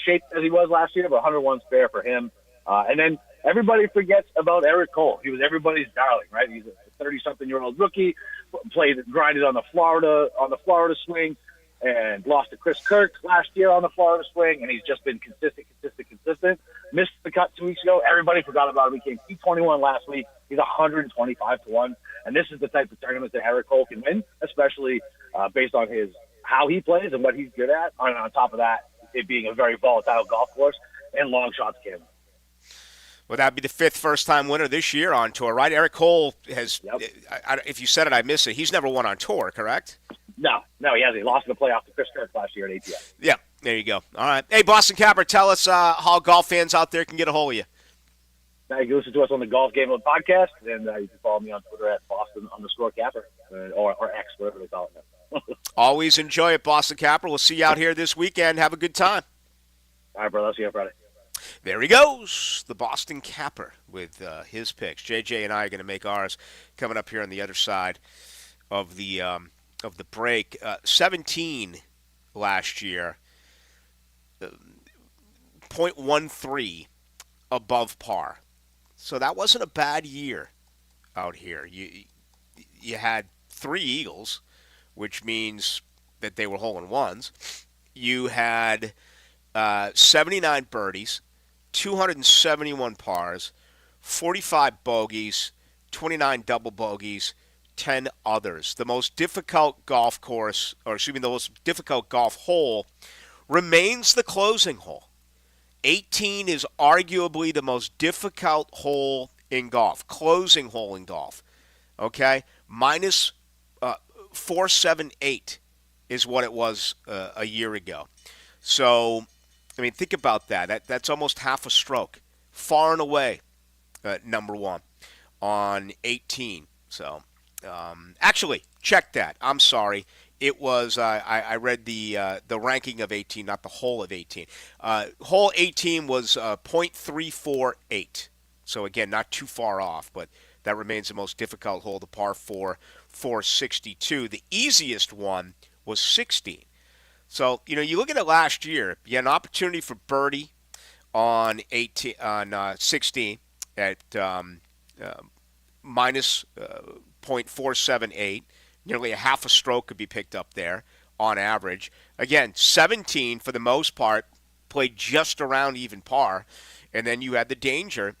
shape as he was last year, but 101's fair for him. And then everybody forgets about Eric Cole. He was everybody's darling, right? He's a 30-something-year-old rookie, grinded on the Florida swing, and lost to Chris Kirk last year on the Florida swing, and he's just been consistent. Missed the cut 2 weeks ago. Everybody forgot about him. He came T21 last week. He's 125 to 1, and this is the type of tournament that Eric Cole can win, especially based on how he plays and what he's good at. And on top of that, it being a very volatile golf course and long shots can. Well, that'd be the 5th first-time winner this year on tour, right? Eric Cole has, if you said it, I missed it. He's never won on tour, correct? No, he hasn't. He lost in the playoff to Chris Kirk last year at ATS. Yeah, there you go. All right. Hey, Boston Capper, tell us how golf fans out there can get a hold of you. Now you can listen to us on the Golf Game podcast, and you can follow me on Twitter at Boston_Capper, or X, whatever they call it now. Always enjoy it, Boston Capper. We'll see you out here this weekend. Have a good time. All right, brother. I'll see you on Friday. There he goes, the Boston Capper with his picks. JJ and I are going to make ours coming up here on the other side of the break. 17 last year, 0.13 above par. So that wasn't a bad year out here. You had 3 eagles, which means that they were hole-in-ones. You had 79 birdies, 271 pars, 45 bogeys, 29 double bogeys, 10 others. The most difficult golf course, the most difficult golf hole remains the closing hole. 18 is arguably the most difficult hole in golf, closing hole in golf. Okay? Minus 478 is what it was a year ago. So, I mean, think about that. That's almost half a stroke. Far and away, number one on 18. So, actually, check that. I'm sorry. It was I read the ranking of 18, not the whole of 18. Hole 18 was .348. So again, not too far off, but that remains the most difficult hole, the par 4, 462. The easiest one was 16. So you look at it last year. You had an opportunity for birdie on 16 at minus .478. Nearly a half a stroke could be picked up there on average. Again, 17 for the most part, played just around even par. And then you had the danger,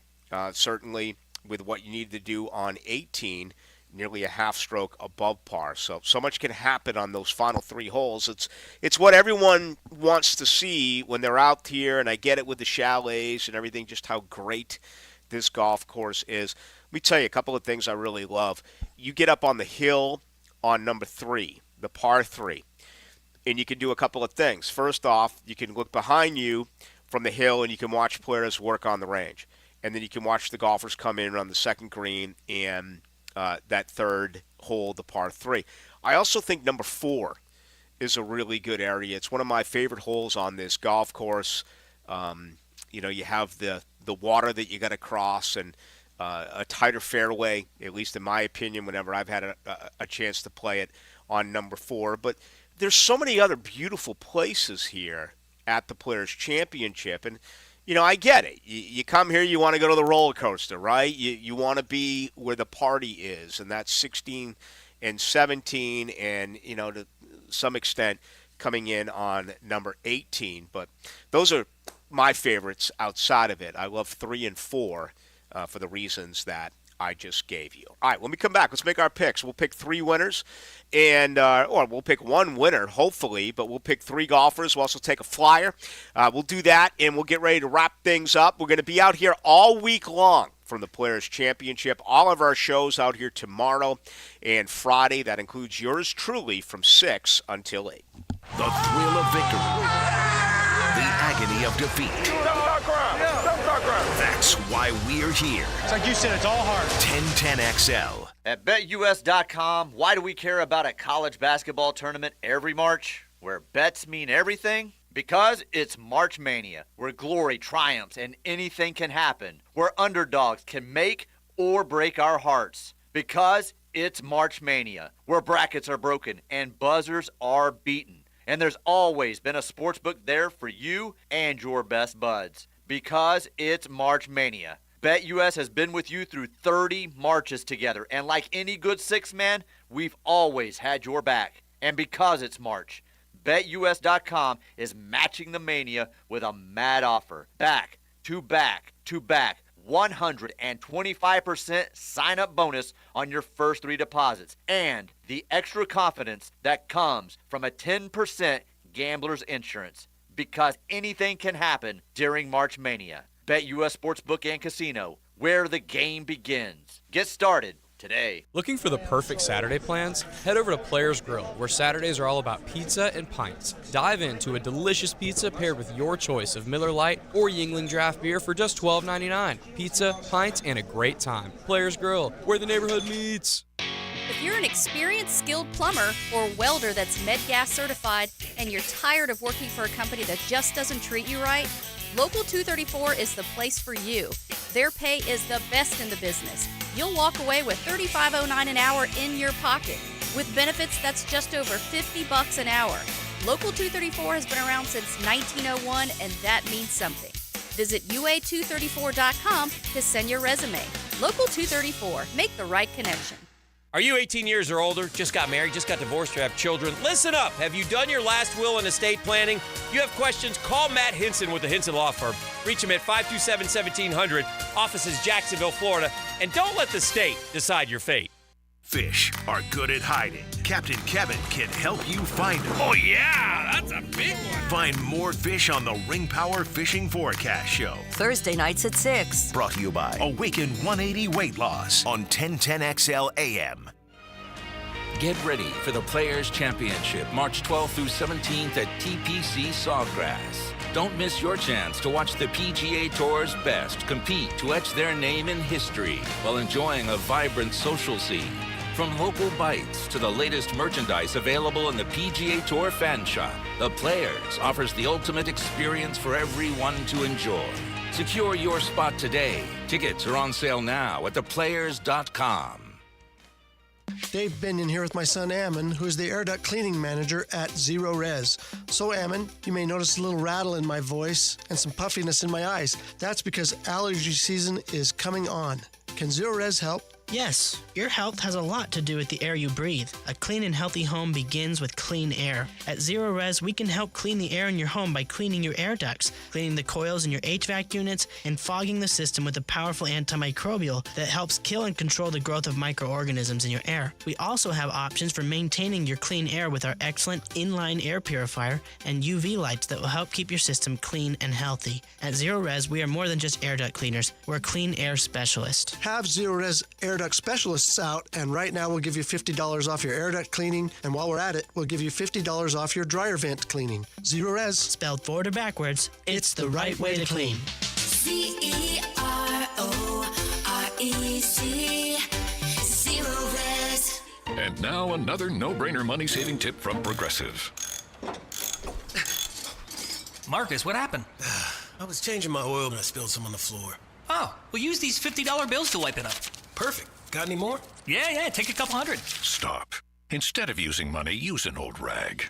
certainly with what you needed to do on 18, nearly a half stroke above par. So much can happen on those final 3 holes. It's what everyone wants to see when they're out here, and I get it with the chalets and everything, just how great this golf course is. Let me tell you a couple of things I really love. You get up on the hill on number 3, the par 3, and you can do a couple of things. First off, you can look behind you from the hill and you can watch players work on the range. And then you can watch the golfers come in on the second green and that third hole, the par 3. I also think number 4 is a really good area. It's one of my favorite holes on this golf course. You have the water that you got to cross and a tighter fairway, at least in my opinion, whenever I've had a chance to play it on number 4. But there's so many other beautiful places here at the Players' Championship. And, I get it. You come here, you want to go to the roller coaster, right? You want to be where the party is, and that's 16 and 17 and, to some extent coming in on number 18. But those are my favorites outside of it. I love 3 and 4. For the reasons that I just gave you. All right, when we come back, let's make our picks. We'll pick 3 winners, and or we'll pick 1 winner, hopefully, but we'll pick 3 golfers. We'll also take a flyer. We'll do that, and we'll get ready to wrap things up. We're going to be out here all week long from the Players' Championship. All of our shows out here tomorrow and Friday. That includes yours truly from 6 until 8. The thrill of victory. The agony of defeat. That's why we're here. It's like you said, it's all hard. 1010XL. At BetUS.com, why do we care about a college basketball tournament every March, where bets mean everything? Because it's March Mania, where glory triumphs and anything can happen, where underdogs can make or break our hearts. Because it's March Mania, where brackets are broken and buzzers are beaten. And there's always been a sportsbook there for you and your best buds. Because it's March Mania. BetUS has been with you through 30 Marches together. And like any good six-man, we've always had your back. And because it's March, BetUS.com is matching the mania with a mad offer. Back to back to back. 125% sign-up bonus on your first 3 deposits. And the extra confidence that comes from a 10% gambler's insurance. Because anything can happen during March Mania. BetUS Sportsbook and Casino, where the game begins. Get started today. Looking for the perfect Saturday plans? Head over to Players Grill, where Saturdays are all about pizza and pints. Dive into a delicious pizza paired with your choice of Miller Lite or Yuengling draft beer for just $12.99. Pizza, pints, and a great time. Players Grill, where the neighborhood meets. If you're an experienced, skilled plumber or welder that's MedGas certified and you're tired of working for a company that just doesn't treat you right, Local 234 is the place for you. Their pay is the best in the business. You'll walk away with $35.09 an hour in your pocket. With benefits, that's just over $50 an hour. Local 234 has been around since 1901, and that means something. Visit UA234.com to send your resume. Local 234. Make the right connection. Are you 18 years or older, just got married, just got divorced, or have children? Listen up. Have you done your last will and estate planning? You have questions? Call Matt Hinson with the Hinson Law Firm. Reach him at 527-1700. Office is Jacksonville, Florida. And don't let the state decide your fate. Fish are good at hiding. Captain Kevin can help you find them. Oh, yeah, that's a big one. Find more fish on the Ring Power Fishing Forecast Show. Thursday nights at 6. Brought to you by Awaken 180 Weight Loss on 1010XL AM. Get ready for the Players Championship, March 12th through 17th at TPC Sawgrass. Don't miss your chance to watch the PGA Tour's best compete to etch their name in history while enjoying a vibrant social scene. From local bites to the latest merchandise available in the PGA Tour fan shop, the Players offers the ultimate experience for everyone to enjoy. Secure your spot today. Tickets are on sale now at theplayers.com. Dave Binion here with my son Ammon, who is the air duct cleaning manager at Zero Res. So Ammon, you may notice a little rattle in my voice and some puffiness in my eyes. That's because allergy season is coming on. Can Zero Res help? Yes, your health has a lot to do with the air you breathe. A clean and healthy home begins with clean air. At Zero Res, we can help clean the air in your home by cleaning your air ducts, cleaning the coils in your HVAC units, and fogging the system with a powerful antimicrobial that helps kill and control the growth of microorganisms in your air. We also have options for maintaining your clean air with our excellent inline air purifier and UV lights that will help keep your system clean and healthy. At Zero Res, we are more than just air duct cleaners. We're a clean air specialist. Have Zero Res air duct specialists out, and right now we'll give you $50 off your air duct cleaning, and while we're at it, we'll give you $50 off your dryer vent cleaning. Zero Res. Spelled forward or backwards, it's the right way to clean. CEROREC. Zero Res. And now another no-brainer money-saving tip from Progressive. Marcus, what happened? I was changing my oil and I spilled some on the floor. Oh, well, use these $50 bills to wipe it up. Perfect. Got any more? Yeah, take a couple hundred. Stop. Instead of using money, use an old rag.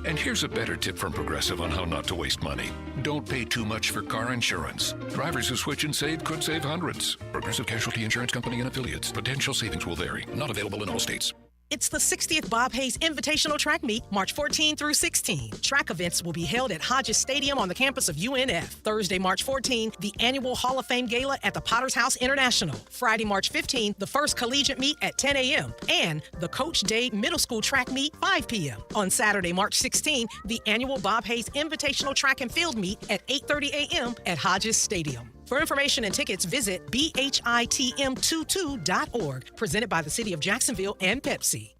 And here's a better tip from Progressive on how not to waste money. Don't pay too much for car insurance. Drivers who switch and save could save hundreds. Progressive Casualty Insurance Company and Affiliates. Potential savings will vary. Not available in all states. It's the 60th Bob Hayes Invitational Track Meet, March 14 through 16. Track events will be held at Hodges Stadium on the campus of UNF. Thursday, March 14, the annual Hall of Fame Gala at the Potter's House International. Friday, March 15, the first collegiate meet at 10 a.m. And the Coach Day Middle School Track Meet, 5 p.m. On Saturday, March 16, the annual Bob Hayes Invitational Track and Field Meet at 8:30 a.m. at Hodges Stadium. For information and tickets, visit bhitm22.org. Presented by the City of Jacksonville and Pepsi.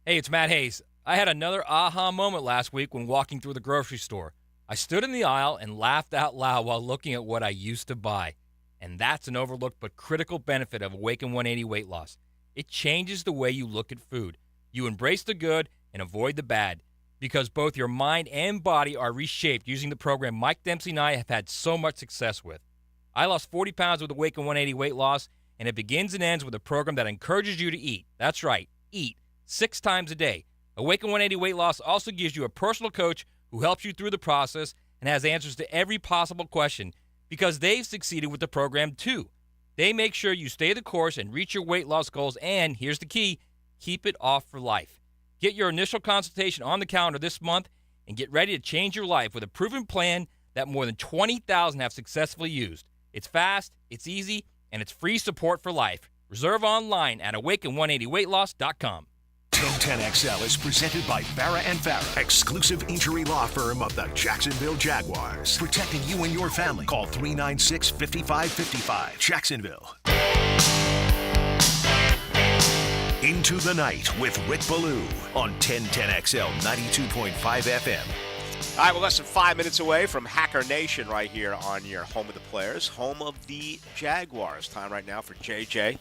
Hey, it's Matt Hayes. I had another aha moment last week when walking through the grocery store. I stood in the aisle and laughed out loud while looking at what I used to buy. And that's an overlooked but critical benefit of Awaken 180 weight loss. It changes the way you look at food. You embrace the good and avoid the bad, because both your mind and body are reshaped using the program Mike Dempsey and I have had so much success with. I lost 40 pounds with Awaken 180 weight loss, and it begins and ends with a program that encourages you to eat. That's right, eat 6 times a day. Awaken 180 weight loss also gives you a personal coach who helps you through the process and has answers to every possible question, because they've succeeded with the program too. They make sure you stay the course and reach your weight loss goals, and here's the key, keep it off for life. Get your initial consultation on the calendar this month and get ready to change your life with a proven plan that more than 20,000 have successfully used. It's fast, it's easy, and it's free support for life. Reserve online at awaken180weightloss.com. 1010XL is presented by Farah & Farah, exclusive injury law firm of the Jacksonville Jaguars. Protecting you and your family. Call 396-5555. Jacksonville. Into the Night with Rick Ballou on 1010XL 92.5 FM. All right, we're less than 5 minutes away from Hacker Nation right here on your home of the Players, home of the Jaguars. Time right now for JJ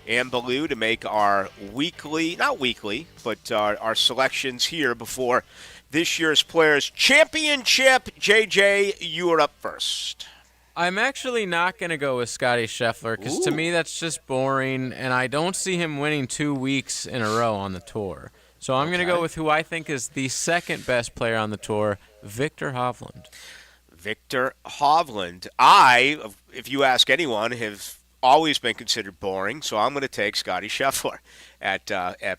and Ballou to make our weekly, not weekly, but our selections here before this year's Players Championship. JJ, you are up first. I'm actually not going to go with Scotty Scheffler because to me that's just boring, and I don't see him winning 2 weeks in a row on the tour. So I'm going to go with who I think is the second best player on the tour, Viktor Hovland. Viktor Hovland. I, if you ask anyone, have always been considered boring, so I'm going to take Scotty Scheffler at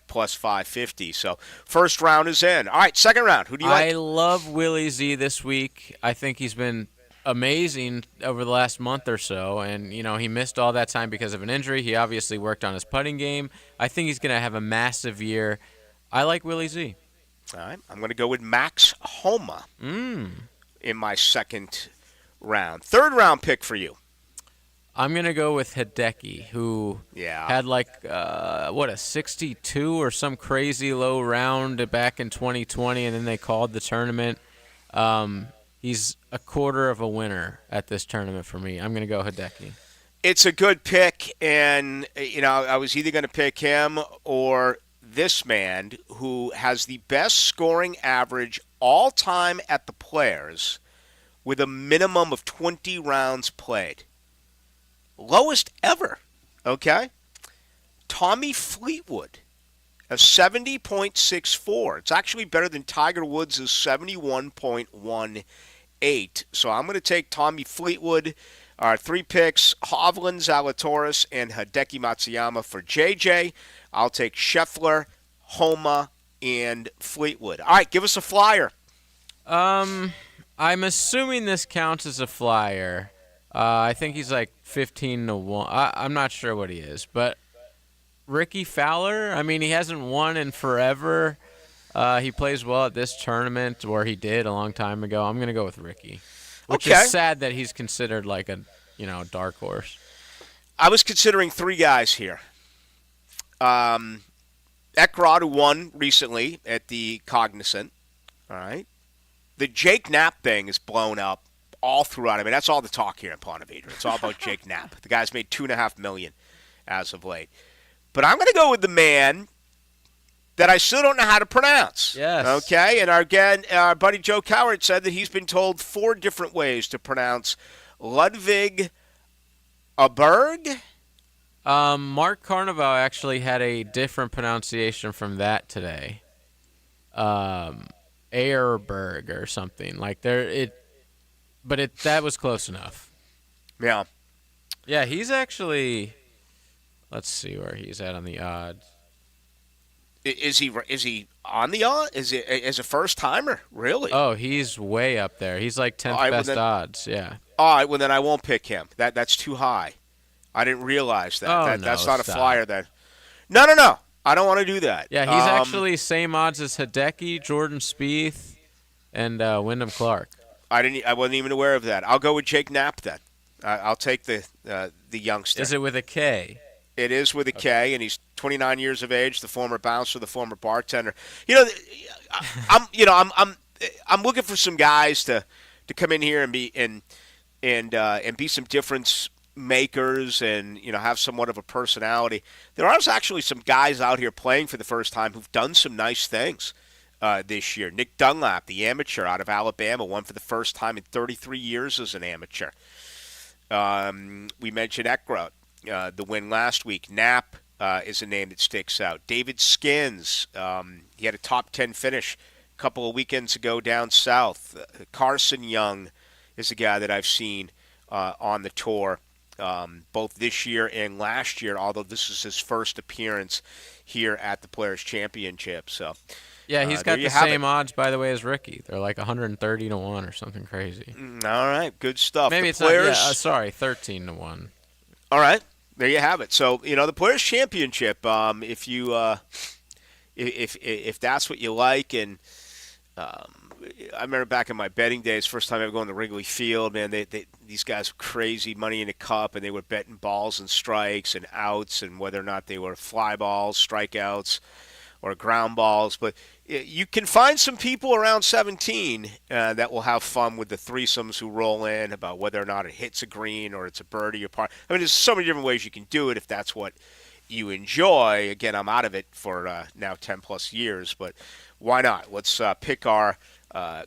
plus 550. So first round is in. All right, second round. Who do you like? I love Willie Z this week. I think he's been amazing over the last month or so, and he missed all that time because of an injury. He obviously worked on his putting game. I think he's going to have a massive year. I like Willie Z. All right, I'm going to go with Max Homa in my second round. Third round pick for you. I'm going to go with Hideki, who had a 62 or some crazy low round back in 2020, and then they called the tournament. He's a quarter of a winner at this tournament for me. I'm going to go Hideki. It's a good pick, and, I was either going to pick him or this man who has the best scoring average all time at the Players with a minimum of 20 rounds played. Lowest ever, okay? Tommy Fleetwood, a 70.64. It's actually better than Tiger Woods' 71.18. So I'm going to take Tommy Fleetwood. Our 3 picks, Hovland, Zalatoris, and Hideki Matsuyama for JJ. I'll take Scheffler, Homa, and Fleetwood. All right, give us a flyer. I'm assuming this counts as a flyer. I think he's like 15-1. I'm not sure what he is, but Ricky Fowler. I mean, he hasn't won in forever. He plays well at this tournament, or he did a long time ago. I'm gonna go with Ricky, which is sad that he's considered like a dark horse. I was considering 3 guys here. Ekrod, who won recently at the Cognizant. All right, the Jake Knapp thing is blown up all throughout. I mean, that's all the talk here in Ponte Vedra. It's all about Jake Knapp. The guy's made $2.5 million as of late. But I'm going to go with the man that I still don't know how to pronounce. Yes. Okay, and our buddy Joe Coward said that he's been told 4 different ways to pronounce Ludwig Aberg. Mark Carnival actually had a different pronunciation from that today. Airberg or something like that was close enough. Yeah. Yeah, he's actually. Let's see where he's at on the odds. Is he on the odds? Is it as a first timer? Really? Oh, he's way up there. He's like 10th best odds. Yeah. All right. Well, then I won't pick him. That's too high. I didn't realize that. Oh, that's not a flyer. Then. No. I don't want to do that. Yeah, he's actually same odds as Hideki, Jordan Spieth, and Wyndham Clark. I wasn't even aware of that. I'll go with Jake Knapp then. I'll take the youngster. Is it with a K? It is with a K, and he's 29 years of age. The former bouncer, the former bartender. I'm looking for some guys to come in here and be be some difference makers and have somewhat of a personality. There are actually some guys out here playing for the first time who've done some nice things this year. Nick Dunlap, the amateur out of Alabama, won for the first time in 33 years as an amateur. We mentioned Ekrod, the win last week. Knapp is a name that sticks out. David Skins, he had a top 10 finish a couple of weekends ago down south. Carson Young is a guy that I've seen on the tour both this year and last year, although this is his first appearance here at the Players' Championship. So, yeah, he's got the same odds, by the way, as Ricky. They're like 130-1 or something crazy. All right, good stuff. Maybe it's Players... not. 13-1. All right, there you have it. So, the Players' Championship. If you, if that's what you like, and I remember back in my betting days, first time ever going to Wrigley Field, man, these guys were crazy, money in a cup, and they were betting balls and strikes and outs and whether or not they were fly balls, strikeouts, or ground balls. But you can find some people around 17 that will have fun with the threesomes who roll in about whether or not it hits a green or it's a birdie or par. I mean, there's so many different ways you can do it if that's what you enjoy. Again, I'm out of it for now 10-plus years, but why not? Let's pick our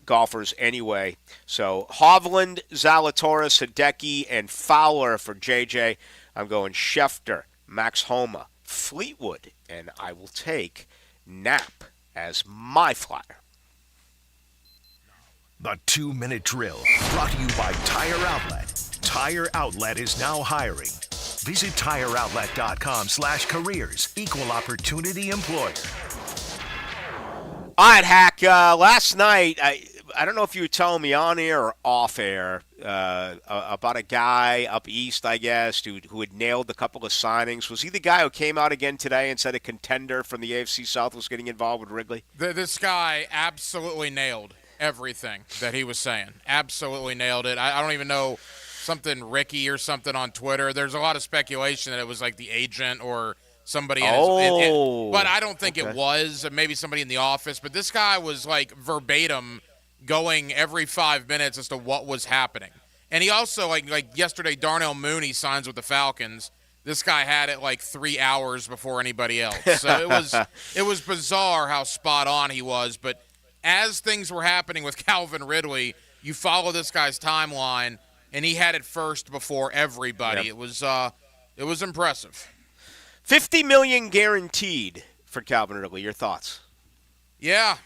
golfers anyway. So Hovland, Zalatoris, Hideki, and Fowler for JJ. I'm going Schefter, Max Homa, Fleetwood, and I will take Knapp as my flyer. The 2-Minute Drill, brought to you by Tire Outlet. Tire Outlet is now hiring. Visit TireOutlet.com/careers. Equal opportunity employer. All right, Hack. Last night, I don't know if you were telling me on air or off air about a guy up east, I guess, who had nailed a couple of signings. Was he the guy who came out again today and said a contender from the AFC South was getting involved with Wrigley? This guy absolutely nailed everything that he was saying. Absolutely nailed it. I don't even know something Ricky or something on Twitter. There's a lot of speculation that it was like the agent or somebody. But I don't think it was. Maybe somebody in the office. But this guy was like verbatim going every 5 minutes as to what was happening. And he also, like yesterday, Darnell Mooney signs with the Falcons. This guy had it like 3 hours before anybody else. So it was bizarre how spot on he was. But as things were happening with Calvin Ridley, you follow this guy's timeline, and he had it first before everybody. Yep. It was impressive. $50 million guaranteed for Calvin Ridley. Your thoughts? Yeah,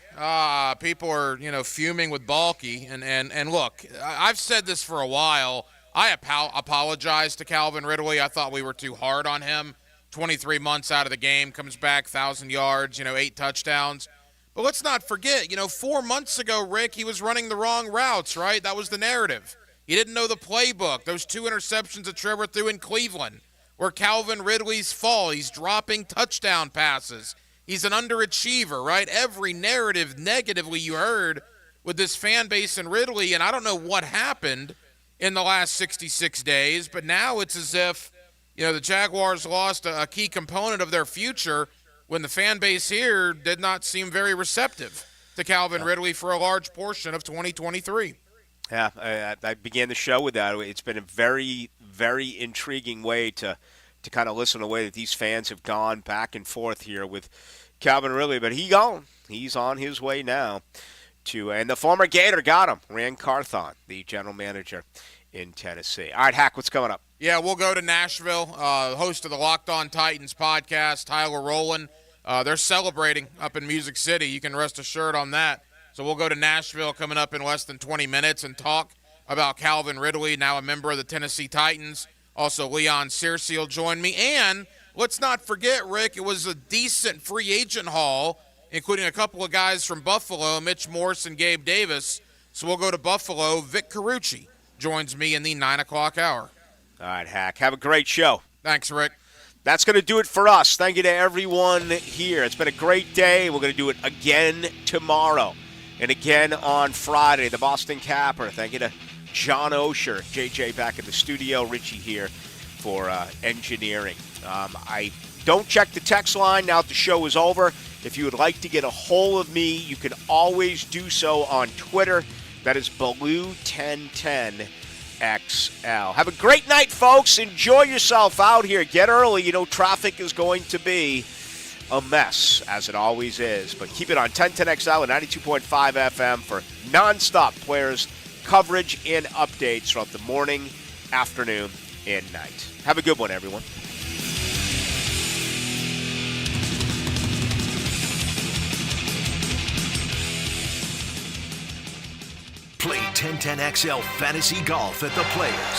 people are fuming with Balky, and look, I've said this for a while. I apologize to Calvin Ridley. I thought we were too hard on him. 23 months out of the game, comes back 1,000 yards, 8 touchdowns. But let's not forget, 4 months ago, Rick, he was running the wrong routes, right? That was the narrative. He didn't know the playbook. Those 2 interceptions that Trevor threw in Cleveland were Calvin Ridley's fault. He's dropping touchdown passes. He's an underachiever, right? Every narrative negatively you heard with this fan base and Ridley, and I don't know what happened in the last 66 days, but now it's as if, the Jaguars lost a key component of their future when the fan base here did not seem very receptive to Calvin Ridley for a large portion of 2023. Yeah, I began the show with that. It's been a very, very intriguing way to kind of listen to the way that these fans have gone back and forth here with Calvin Ridley. But he's on his way now. And the former Gator got him, Ran Carthon, the general manager in Tennessee. All right, Hack, what's coming up? Yeah, we'll go to Nashville. Host of the Locked On Titans podcast, Tyler Rowland. They're celebrating up in Music City. You can rest assured on that. So we'll go to Nashville coming up in less than 20 minutes and talk about Calvin Ridley, now a member of the Tennessee Titans. Also, Leon Searcy will join me. And let's not forget, Rick, it was a decent free agent haul, including a couple of guys from Buffalo, Mitch Morse and Gabe Davis. So we'll go to Buffalo. Vic Carucci joins me in the 9 o'clock hour. All right, Hack. Have a great show. Thanks, Rick. That's going to do it for us. Thank you to everyone here. It's been a great day. We're going to do it again tomorrow and again on Friday. The Boston Capper. Thank you to John Osher. JJ back in the studio. Richie here for engineering. I don't check the text line now that the show is over. If you would like to get a hold of me, you can always do so on Twitter. That is Baloo1010XL. Have a great night, folks. Enjoy yourself out here. Get early. Traffic is going to be a mess, as it always is. But keep it on 1010XL and 92.5 FM for nonstop Players coverage and updates throughout the morning, afternoon, and night. Have a good one, everyone. Play 1010XL Fantasy Golf at the Players.